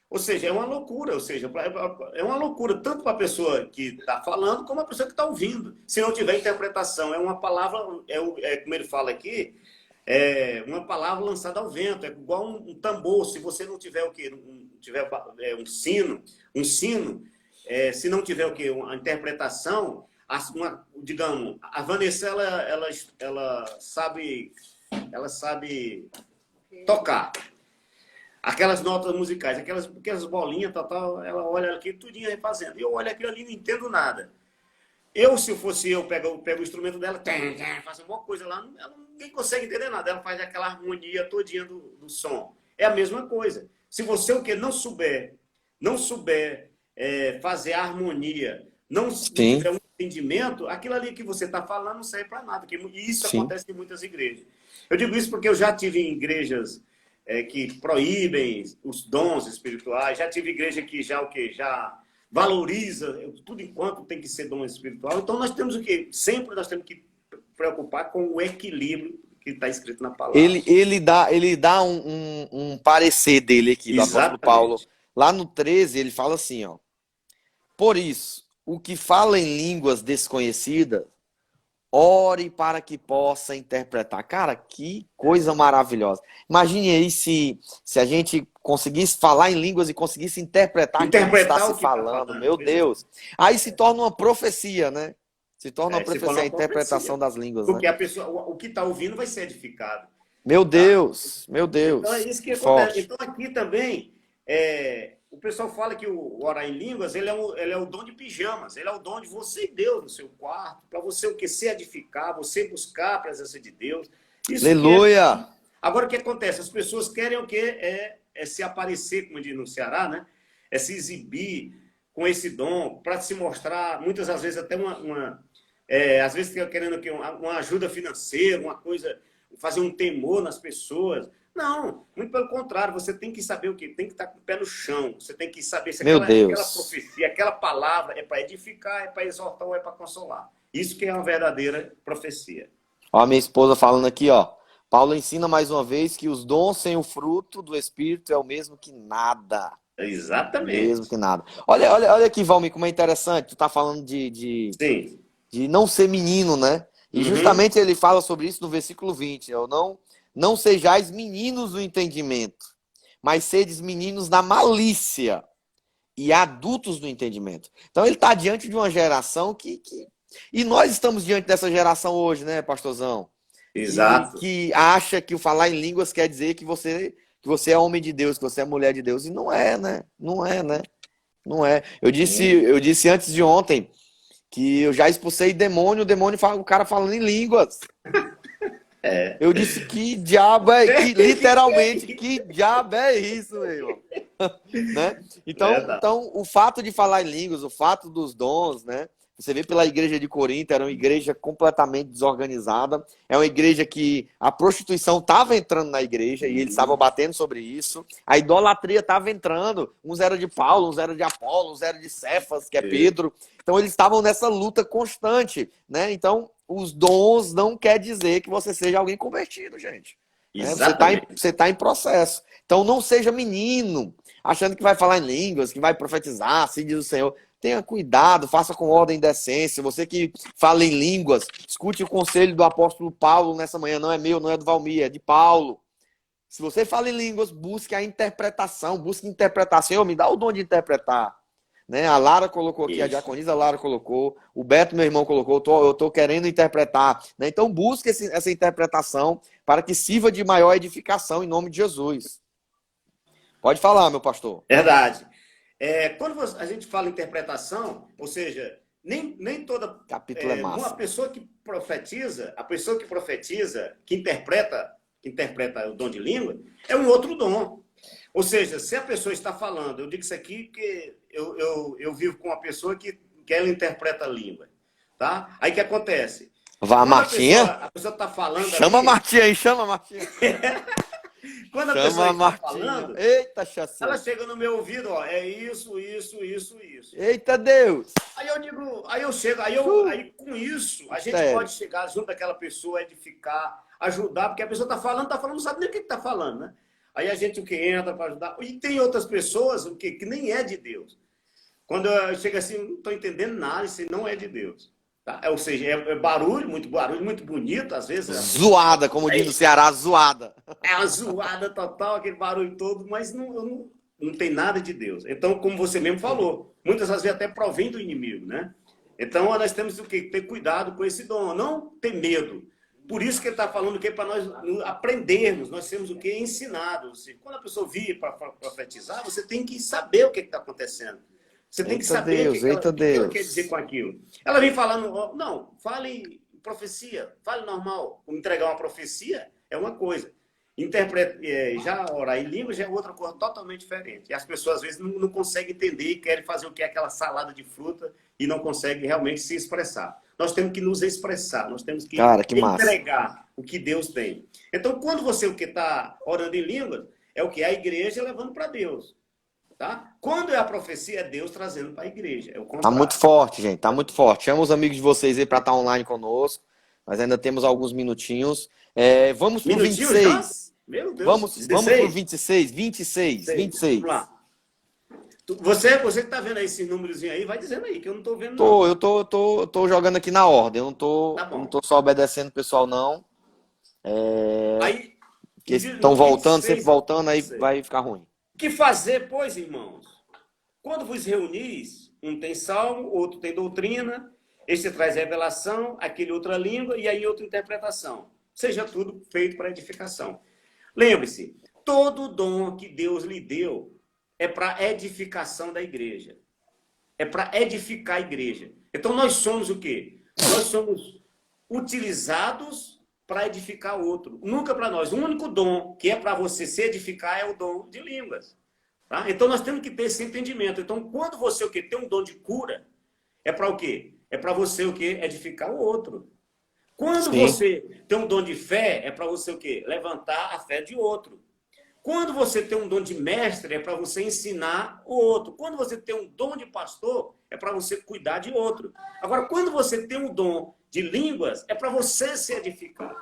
Ou seja, é uma loucura. Ou seja, é uma loucura tanto para a pessoa que está falando, como a pessoa que está ouvindo. Se não tiver interpretação, é uma palavra, como ele fala aqui, uma palavra lançada ao vento, é igual um tambor. Se você não tiver o quê? Tiver um sino, se não tiver o quê? Uma interpretação, digamos, a Vanessa, ela sabe tocar aquelas notas musicais, aquelas bolinhas, tal, ela olha aqui, tudinho refazendo. Eu olho aquilo ali e não entendo nada. Se fosse eu, pego o instrumento dela, faço alguma coisa lá, ninguém consegue entender nada. Ela faz aquela harmonia todinha do som. É a mesma coisa. Se você não souber fazer a harmonia, não tiver um entendimento, aquilo ali que você está falando não serve para nada. E isso acontece em muitas igrejas. Eu digo isso porque eu já tive em igrejas que proíbem os dons espirituais, já tive igreja que já valoriza tudo enquanto tem que ser dom espiritual. Então nós temos o quê? Sempre nós temos que preocupar com o equilíbrio que está escrito na palavra. Ele dá um parecer dele aqui, do apóstolo Paulo. Lá no 13, ele fala assim, ó. Por isso, o que fala em línguas desconhecidas, ore para que possa interpretar. Cara, que coisa maravilhosa. Imagine aí se a gente conseguisse falar em línguas e conseguisse interpretar o que está se falando. Meu Deus. Aí se torna uma profecia, né? Se torna uma profecia, a interpretação das línguas. Porque a pessoa, o que está ouvindo vai ser edificado. Meu Deus, meu Deus. Então é isso que acontece. Então aqui também, o pessoal fala que o orar em línguas, ele é o dom de pijamas. Ele é o dom de você e Deus no seu quarto, para você se edificar, você buscar a presença de Deus. Isso aleluia! Agora o que acontece? As pessoas querem o quê? Se aparecer, como diz no Ceará, né? Se exibir com esse dom, para se mostrar, muitas das vezes até às vezes querendo uma ajuda financeira, uma coisa, fazer um temor nas pessoas. Não, muito pelo contrário, você tem que saber o quê? Tem que estar com o pé no chão, você tem que saber se aquela profecia, aquela palavra é para edificar, é para exortar ou é para consolar. Isso que é uma verdadeira profecia. Ó, a minha esposa falando aqui, ó. Paulo ensina mais uma vez que os dons sem o fruto do Espírito é o mesmo que nada. Exatamente. Mesmo que nada. Olha aqui, Valmir, como é interessante. Tu tá falando de não ser menino, né? E justamente ele fala sobre isso no versículo 20. Não sejais meninos do entendimento, mas sedes meninos da malícia e adultos do entendimento. Então ele está diante de uma geração E nós estamos diante dessa geração hoje, né, pastorzão? Exato. Que acha que o falar em línguas quer dizer que você é homem de Deus, que você é mulher de Deus. E não é, né? Não é, né? Não é. Eu disse antes de ontem que eu já expulsei demônio, o cara falando em línguas. Eu disse, que diabo literalmente, que diabo é isso, meu irmão? Né? Então, o fato de falar em línguas, o fato dos dons, né? Você vê pela igreja de Corinto, era uma igreja completamente desorganizada. É uma igreja que a prostituição estava entrando na igreja e eles estavam batendo sobre isso. A idolatria estava entrando. Uns eram de Paulo, uns eram de Apolo, uns eram de Cefas, que é Pedro. Então eles estavam nessa luta constante, né? Então, os dons não quer dizer que você seja alguém convertido, gente. Você está em processo. Então não seja menino, achando que vai falar em línguas, que vai profetizar, assim diz o Senhor. Tenha cuidado, faça com ordem e decência. Você que fala em línguas, escute o conselho do apóstolo Paulo nessa manhã. Não é meu, não é do Valmir, é de Paulo. Se você fala em línguas, busque a interpretação. Busque interpretar. Senhor, me dá o dom de interpretar. Né? A Lara colocou aqui, a diaconisa Lara colocou, o Beto, meu irmão, colocou, eu estou querendo interpretar. Né? Então busque essa interpretação para que sirva de maior edificação em nome de Jesus. Pode falar, meu pastor. Verdade. Quando a gente fala interpretação, ou seja, nem toda capítulo é massa. Uma pessoa que profetiza, que interpreta o dom de língua, é um outro dom. Ou seja, se a pessoa está falando, eu digo isso aqui porque eu vivo com uma pessoa que ela interpreta a língua, tá? Aí o que acontece? Vá, Martinha? A pessoa está falando. Chama a Martinha aí, chama a Martinha. Quando a pessoa está falando, eita, chassi, ela chega no meu ouvido, ó, é isso. Eita Deus! Aí eu digo, aí eu chego, aí com isso, a gente pode chegar junto daquela pessoa, edificar, ajudar, porque a pessoa está falando, não sabe nem o que está falando, né? Aí a gente entra para ajudar. E tem outras pessoas que nem é de Deus. Quando eu chego assim, não estou entendendo nada, isso não é de Deus. Tá? Ou seja, é barulho, muito bonito, às vezes. Zoada, como diz no Ceará, zoada. É uma zoada total, aquele barulho todo, mas não tem nada de Deus. Então, como você mesmo falou, muitas vezes até provém do inimigo, né? Então, nós temos o quê? Ter cuidado com esse dom, não ter medo. Por isso que ele está falando que é para nós aprendermos, nós temos o quê? Ensinados. Quando a pessoa vir para profetizar, você tem que saber o que está acontecendo. Você tem que saber o que ela quer dizer com aquilo. Ela vem falando, não, fale profecia, fale normal. Entregar uma profecia é uma coisa. Já orar em língua já é outra coisa totalmente diferente. E as pessoas às vezes não conseguem entender e querem fazer o que é aquela salada de fruta e não conseguem realmente se expressar. Nós temos que nos expressar, nós temos que entregar o que Deus tem. Então, quando você está orando em línguas, é o que? A igreja levando para Deus. Tá? Quando é a profecia, é Deus trazendo para a igreja. É o contrário. Tá muito forte, gente. Tá muito forte. Chama os amigos de vocês aí para estar online conosco. Nós ainda temos alguns minutinhos. Vamos pro 26. Já? Meu Deus. Vamos pro 26. 26. Vamos lá. Você que tá vendo aí esse númerozinho aí, vai dizendo aí, que eu não tô vendo não. Eu tô jogando aqui na ordem. Eu não tô só obedecendo o pessoal, não. Aí, estão voltando, sempre voltando, aí vai ficar ruim. Que fazer, pois, irmãos? Quando vos reunis, um tem salmo, outro tem doutrina, este traz revelação, aquele outra língua e aí outra interpretação. Seja tudo feito para edificação. Lembre-se, todo dom que Deus lhe deu é para edificação da igreja. É para edificar a igreja. Então nós somos o quê? Nós somos utilizados para edificar outro. Nunca para nós. O único dom que é para você se edificar é o dom de línguas. Tá? Então nós temos que ter esse entendimento. Então quando você o quê? Tem um dom de cura, é para o quê? É para você o quê? Edificar o outro. Quando você tem um dom de fé, é para você o quê? Levantar a fé de outro. Quando você tem um dom de mestre, é para você ensinar o outro. Quando você tem um dom de pastor, é para você cuidar de outro. Agora, quando você tem um dom de línguas, é para você se edificar.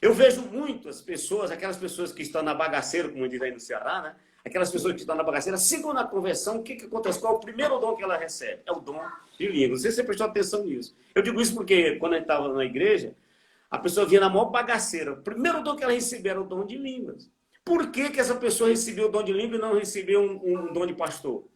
Eu vejo muitas pessoas, aquelas pessoas que estão na bagaceira, como diz aí no Ceará, né? Aquelas pessoas que estão na bagaceira, sigam na conversão, o que acontece? Qual é o primeiro dom que ela recebe? É o dom de línguas. Não sei se você prestou atenção nisso. Eu digo isso porque, quando a gente estava na igreja, a pessoa vinha na maior bagaceira. O primeiro dom que ela recebeu era o dom de línguas. Por que essa pessoa recebeu o dom de língua e não recebeu um dom de pastor?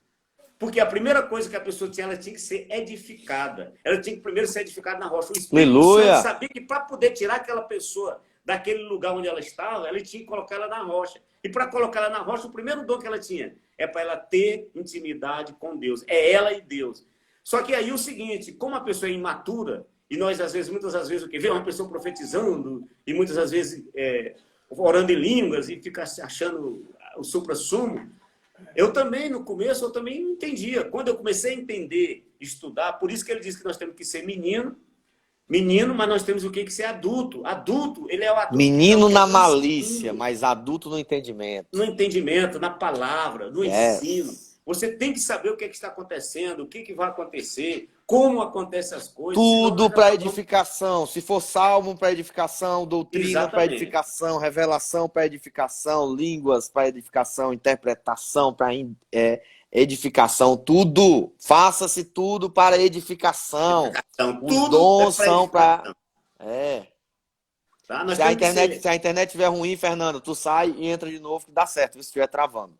Porque a primeira coisa que a pessoa tinha, ela tinha que ser edificada. Ela tinha que primeiro ser edificada na rocha. O Espírito Santo sabia que para poder tirar aquela pessoa daquele lugar onde ela estava, ela tinha que colocar ela na rocha. E para colocar ela na rocha, o primeiro dom que ela tinha é para ela ter intimidade com Deus. É ela e Deus. Só que aí o seguinte, como a pessoa é imatura, e nós, muitas das vezes, o que vê uma pessoa profetizando, e muitas das vezes orando em línguas, e fica achando o supra-sumo, eu também, no começo, eu também não entendia. Quando eu comecei a entender, estudar, por isso que ele diz que nós temos que ser menino, mas nós temos o que ser adulto. Adulto, ele é o adulto. Menino na malícia, mas adulto no entendimento. No entendimento, na palavra, no ensino. Você tem que saber o que está acontecendo, o que vai acontecer, como acontecem as coisas. Tudo para edificação. Se for salmo para edificação, doutrina para edificação, revelação para edificação, línguas para edificação, interpretação para edificação, tudo. Faça-se tudo para edificação. Os dons são para... Tá? Se a internet estiver ruim, Fernando, tu sai e entra de novo que dá certo, se estiver travando.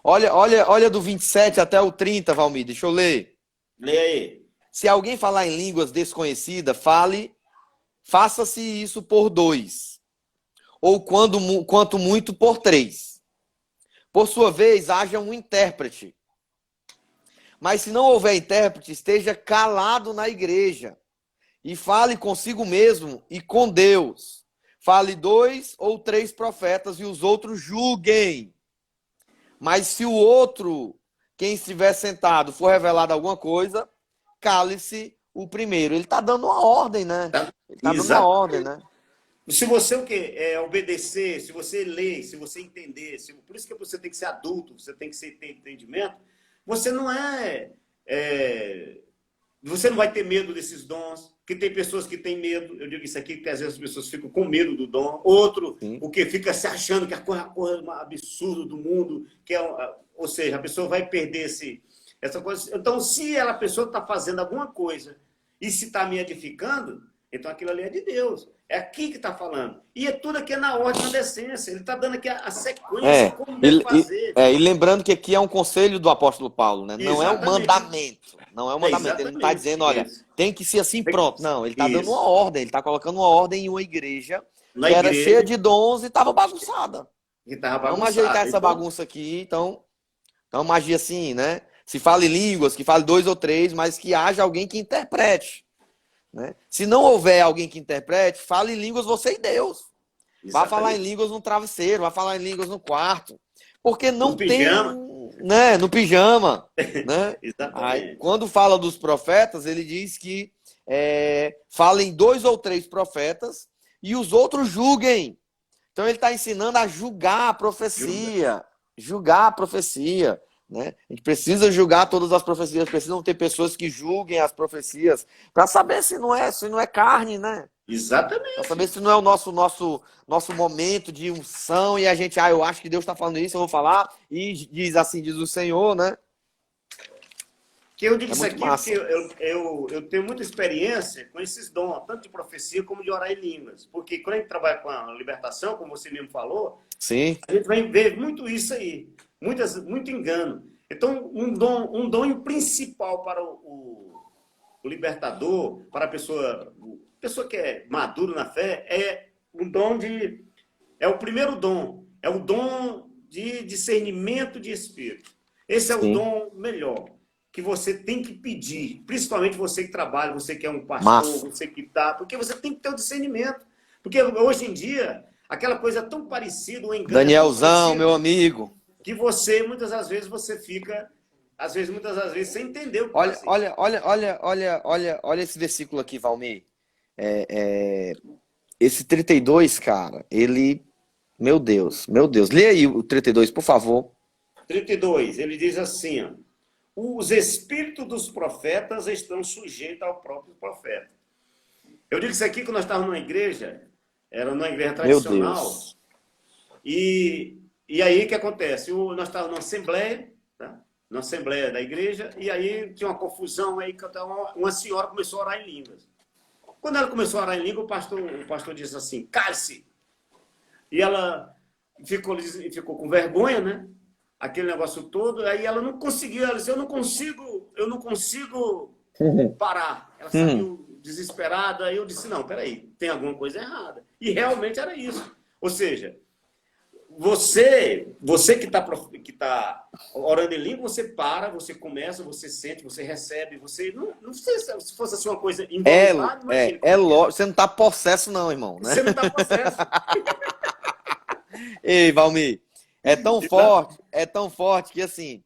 Olha do 27 até o 30, Valmir, deixa eu ler. Lê aí. Se alguém falar em línguas desconhecidas, faça-se isso por 2, ou quanto muito por 3. Por sua vez, haja um intérprete. Mas se não houver intérprete, esteja calado na igreja e fale consigo mesmo e com Deus. Fale 2 ou 3 profetas e os outros julguem. Mas se o outro, quem estiver sentado, for revelado alguma coisa, cale-se o primeiro. Ele está dando uma ordem, né? Ele está dando uma ordem, né? Se você obedecer, se você ler, se você entender, por isso que você tem que ser adulto, você tem que ter entendimento, você não você não vai ter medo desses dons, que tem pessoas que têm medo, eu digo isso aqui, porque às vezes as pessoas ficam com medo do dom, outro, o que fica se achando que a coisa absurda do mundo, ou seja, a pessoa vai perder essa coisa. Então, se a pessoa está fazendo alguma coisa E se está me edificando, então aquilo ali é de Deus. É aqui que está falando. E tudo aqui é na ordem, na decência. Ele está dando aqui a sequência, como deve fazer. E lembrando que aqui é um conselho do apóstolo Paulo, né? Não é um mandamento. Não é um mandamento. Ele não está dizendo, olha, tem que ser assim, pronto. Não, ele está dando uma ordem. Ele está colocando uma ordem em uma igreja que era cheia de dons e estava bagunçada. Vamos ajeitar essa bagunça aqui, então magia assim, né? Se fale línguas, que fale 2 ou 3, mas que haja alguém que interprete. Né? Se não houver alguém que interprete, fale em línguas você e Deus. Vá falar em línguas no travesseiro, vá falar em línguas no quarto. Porque não no tem... Pijama. Né? No pijama. Né? Aí, quando fala dos profetas, ele diz que falem 2 ou 3 profetas e os outros julguem. Então ele está ensinando a julgar a profecia. Julgar a profecia. Né? A gente precisa julgar todas as profecias, precisam ter pessoas que julguem as profecias para saber se não é carne, né? Exatamente. Para saber se não é o nosso momento de unção e a gente, eu acho que Deus está falando isso, eu vou falar, e diz assim, diz o Senhor, né? Que eu digo isso aqui porque eu tenho muita experiência com esses dons, tanto de profecia como de orar em línguas. Porque quando a gente trabalha com a libertação, como você mesmo falou, sim, a gente vai ver muito isso aí. Muito engano. Então, um dom principal para o libertador, para a pessoa que é madura na fé, é um dom é o primeiro dom, é o dom de discernimento de espírito. Esse é o dom melhor que você tem que pedir, principalmente você que trabalha, você que é um pastor, você que está, porque você tem que ter o discernimento. Porque hoje em dia, aquela coisa tão parecida, o engano. Danielzão, meu amigo. Que você, muitas das vezes, você fica, muitas das vezes, sem entender o que olha esse versículo aqui, Valmir. Esse 32, cara, ele... Meu Deus. Lê aí o 32, por favor. 32, ele diz assim, ó, os espíritos dos profetas estão sujeitos ao próprio profeta. Eu digo isso aqui que nós estávamos numa igreja, era numa igreja tradicional, meu Deus. E aí o que acontece? Nós estávamos numa assembleia, tá? Na assembleia da igreja, e aí tinha uma confusão, aí uma senhora começou a orar em línguas. Quando ela começou a orar em língua, o pastor disse assim, cale-se! E ela ficou com vergonha, né? Aquele negócio todo, aí ela não conseguiu, ela disse, eu não consigo parar. Ela saiu desesperada, aí eu disse, não, peraí, tem alguma coisa errada. E realmente era isso. Ou seja, você que tá orando em língua, você para, você começa, você sente, você recebe, você não sei se fosse assim uma coisa involuntária. Lógico, você não está possesso não, irmão, né? Você não está possesso. Ei, Valmir, é tão forte que assim,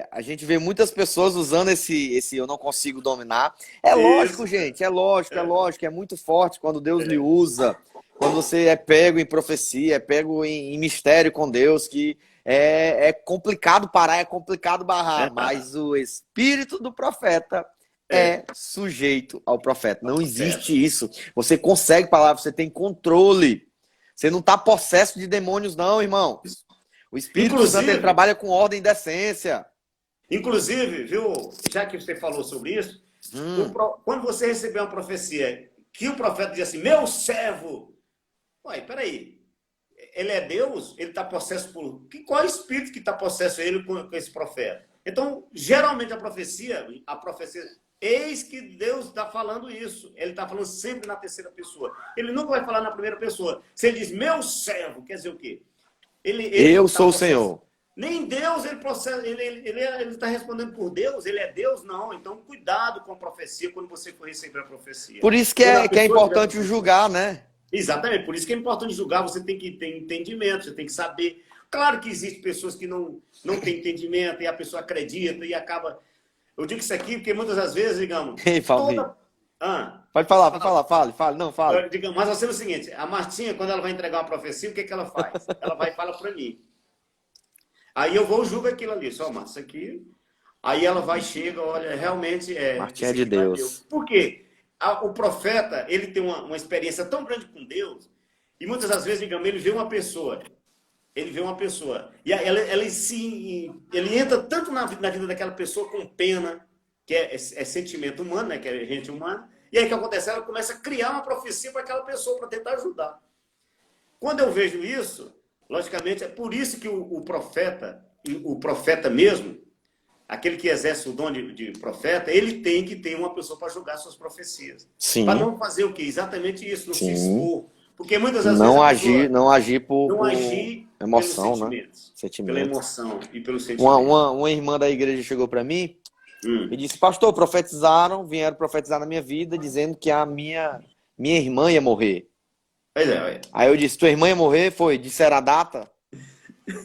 a gente vê muitas pessoas usando esse eu não consigo dominar. Lógico, gente, é lógico, é muito forte quando Deus lhe usa. Quando você é pego em profecia, é pego em mistério com Deus, que é complicado parar, é complicado barrar, mas o espírito do profeta é sujeito ao profeta. Não existe isso. Você consegue palavra, você tem controle. Você não está possesso de demônios, não, irmão. O Espírito Santo ele trabalha com ordem e decência. Inclusive, viu, já que você falou sobre isso, quando você receber uma profecia, que o profeta diz assim, meu servo... Ué, peraí, ele é Deus? Ele está possesso por... Qual é o espírito que está possesso ele com esse profeta? Então, geralmente a profecia, eis que Deus está falando isso. Ele está falando sempre na terceira pessoa. Ele nunca vai falar na primeira pessoa. Se ele diz, meu servo, quer dizer o quê? Eu sou o Senhor. Nem Deus, ele está respondendo por Deus, ele é Deus? Não. Então, cuidado com a profecia quando você for receber a profecia. Por isso que é importante julgar, né? Exatamente, por isso que é importante julgar, você tem que ter entendimento, você tem que saber. Claro que existem pessoas que não têm entendimento e a pessoa acredita e acaba... Eu digo isso aqui porque muitas das vezes, digamos... Pode falar, fale. Não, fala. Mas assim é o seguinte, a Martinha, quando ela vai entregar uma profecia, o que ela faz? Ela vai e fala para mim. Aí eu vou julgar aquilo ali, só Márcia aqui. Aí ela vai, chega, olha, realmente... Martinha é de Deus. Por quê? O profeta, ele tem uma experiência tão grande com Deus, e muitas das vezes, digamos, ele vê uma pessoa, e ele entra tanto na vida daquela pessoa com pena, que é sentimento humano, né? Que é gente humana. E aí o que acontece? Ela começa a criar uma profecia para aquela pessoa, para tentar ajudar. Quando eu vejo isso, logicamente, é por isso que o profeta mesmo, aquele que exerce o dom de profeta, ele tem que ter uma pessoa para julgar suas profecias. Para não fazer o quê? Exatamente isso, não se expor. Porque muitas das não vezes agir, não agir por emoção, pelos sentimentos, né? Pela emoção e pelo sentimento. Uma irmã da igreja chegou para mim e disse: pastor, vieram profetizar na minha vida, dizendo que a minha irmã ia morrer. Pois é. Aí eu disse: tua irmã ia morrer? Foi? Disseram a data?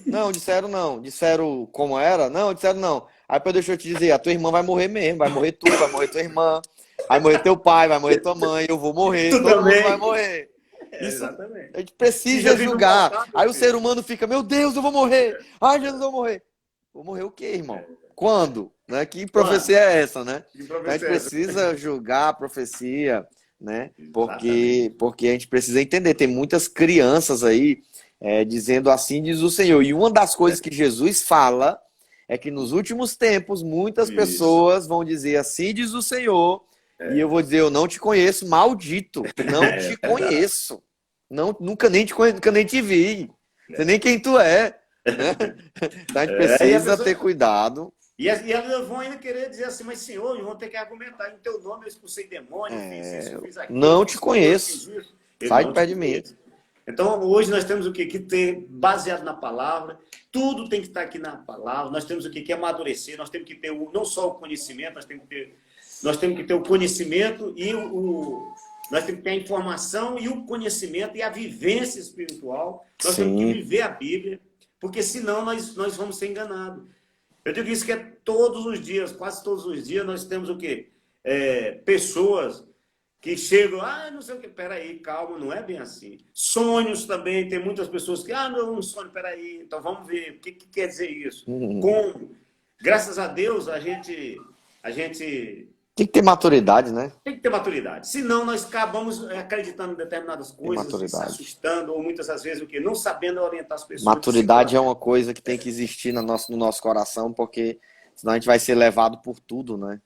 Não, disseram não. Disseram como era? Não, disseram não. Aí depois deixa eu te dizer, a tua irmã vai morrer mesmo, vai morrer tu, vai morrer tua irmã, vai morrer teu pai, vai morrer tua mãe, eu vou morrer, todo mundo vai morrer. Isso, a gente precisa julgar. Aí o ser humano fica: meu Deus, eu vou morrer. Ai, Jesus, eu vou morrer. Vou morrer o quê, irmão? Quando? Né? Que profecia é essa, né? Então a gente precisa julgar a profecia, né? Porque a gente precisa entender. Tem muitas crianças aí dizendo assim diz o Senhor. E uma das coisas que Jesus fala é que nos últimos tempos muitas pessoas vão dizer assim diz o Senhor. E eu vou dizer: eu não te conheço, maldito. Não te conheço. Não, nunca nem te vi. Sei nem quem tu é. Né? Então a gente precisa ter cuidado. E elas vão ainda querer dizer assim: mas Senhor, vão ter que argumentar em teu nome, eu expulsei demônio, fiz isso, fiz aquilo. Não te conheço. Sai de perto de mim. Então hoje nós temos o quê? Que ter baseado na palavra. Tudo tem que estar aqui na palavra. Nós temos o quê? Que amadurecer. Nós temos que ter não só o conhecimento, nós temos que ter o conhecimento e nós temos que ter a informação e o conhecimento e a vivência espiritual. Nós temos que viver a Bíblia, porque senão nós vamos ser enganados. Eu digo isso que é todos os dias, quase todos os dias, nós temos o quê? Pessoas que chegam, não sei o que, peraí, calma, não é bem assim. Sonhos também, tem muitas pessoas que, não, um sonho, peraí, então vamos ver, o que quer dizer isso? Como? Graças a Deus, a gente tem que ter maturidade, né? Tem que ter maturidade. Senão nós acabamos acreditando em determinadas coisas, se assustando, ou muitas das vezes o quê? Não sabendo orientar as pessoas. Maturidade é uma coisa que tem que existir no nosso coração, porque senão a gente vai ser levado por tudo, né?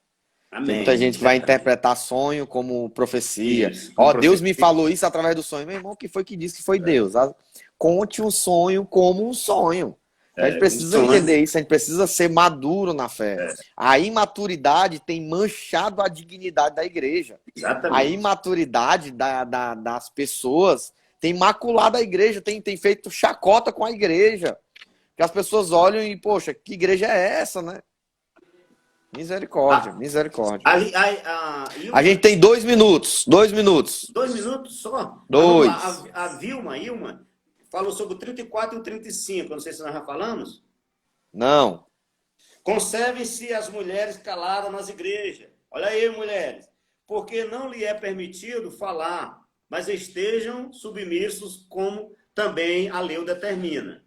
Amém. Tem muita gente que vai interpretar sonho como profecia. Deus me falou isso através do sonho. Meu irmão, o que foi que disse que foi Deus? Conte um sonho como um sonho. A gente precisa entender isso, a gente precisa ser maduro na fé. A imaturidade tem manchado a dignidade da igreja. Exatamente. A imaturidade das pessoas tem maculado a igreja, tem feito chacota com a igreja. Que as pessoas olham e, poxa, que igreja é essa, né? Misericórdia, misericórdia. A gente tem 2 minutos. 2 minutos. 2 minutos só? 2. A Vilma falou sobre o 34 e o 35. Não sei se nós já falamos. Não. Conservem-se as mulheres caladas nas igrejas. Olha aí, mulheres. Porque não lhe é permitido falar, mas estejam submissos, como também a lei o determina.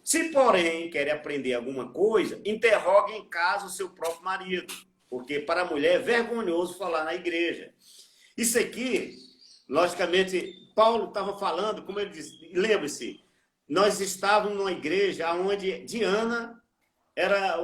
Se, porém, querem aprender alguma coisa, interroguem em casa o seu próprio marido. Porque para a mulher é vergonhoso falar na igreja. Isso aqui, logicamente, Paulo estava falando, como ele disse, lembre-se, nós estávamos numa igreja onde Diana era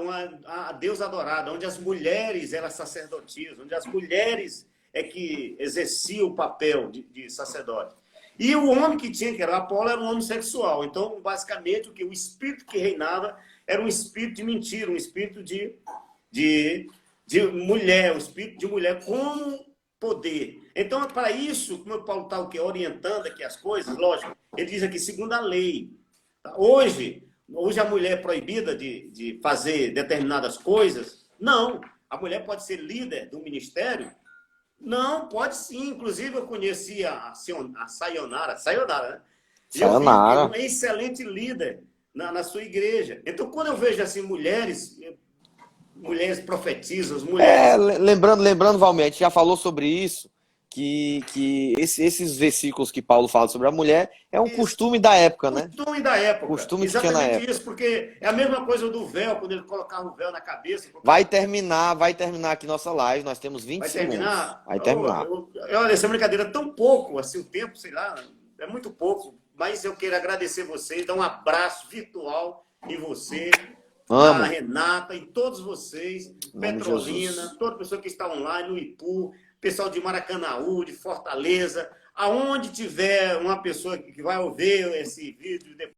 a deusa adorada, onde as mulheres eram sacerdotisas, onde as mulheres que exerciam o papel de sacerdote. E o homem que tinha, que era Apolo, era um homossexual. Então, basicamente, o espírito que reinava era um espírito de mentira, um espírito de mulher, um espírito de mulher com poder. Então, para isso, como o Paulo está orientando aqui as coisas, lógico, ele diz aqui, segundo a lei. Hoje a mulher é proibida de fazer determinadas coisas? Não. A mulher pode ser líder do ministério? Não, pode sim. Inclusive, eu conheci a Sayonara, né? Sayonara. E eu vi uma excelente líder na sua igreja. Então, quando eu vejo assim, mulheres profetizas, mulheres... Lembrando, Valmir, a gente já falou sobre isso, que esses versículos que Paulo fala sobre a mulher é um costume da época, né? Costume da época. Costume que tinha na época. Isso, porque é a mesma coisa do véu, quando ele colocava o véu na cabeça. Vai terminar aqui nossa live, nós temos 20 segundos. Vai terminar. Olha, essa brincadeira é tão pouco, assim, o tempo, sei lá, é muito pouco, mas eu quero agradecer vocês, dar um abraço virtual em você, a Renata e todos vocês, Nome Petrolina, toda pessoa que está online, no Ipu, pessoal de Maracanaú, de Fortaleza, aonde tiver uma pessoa que vai ouvir esse vídeo depois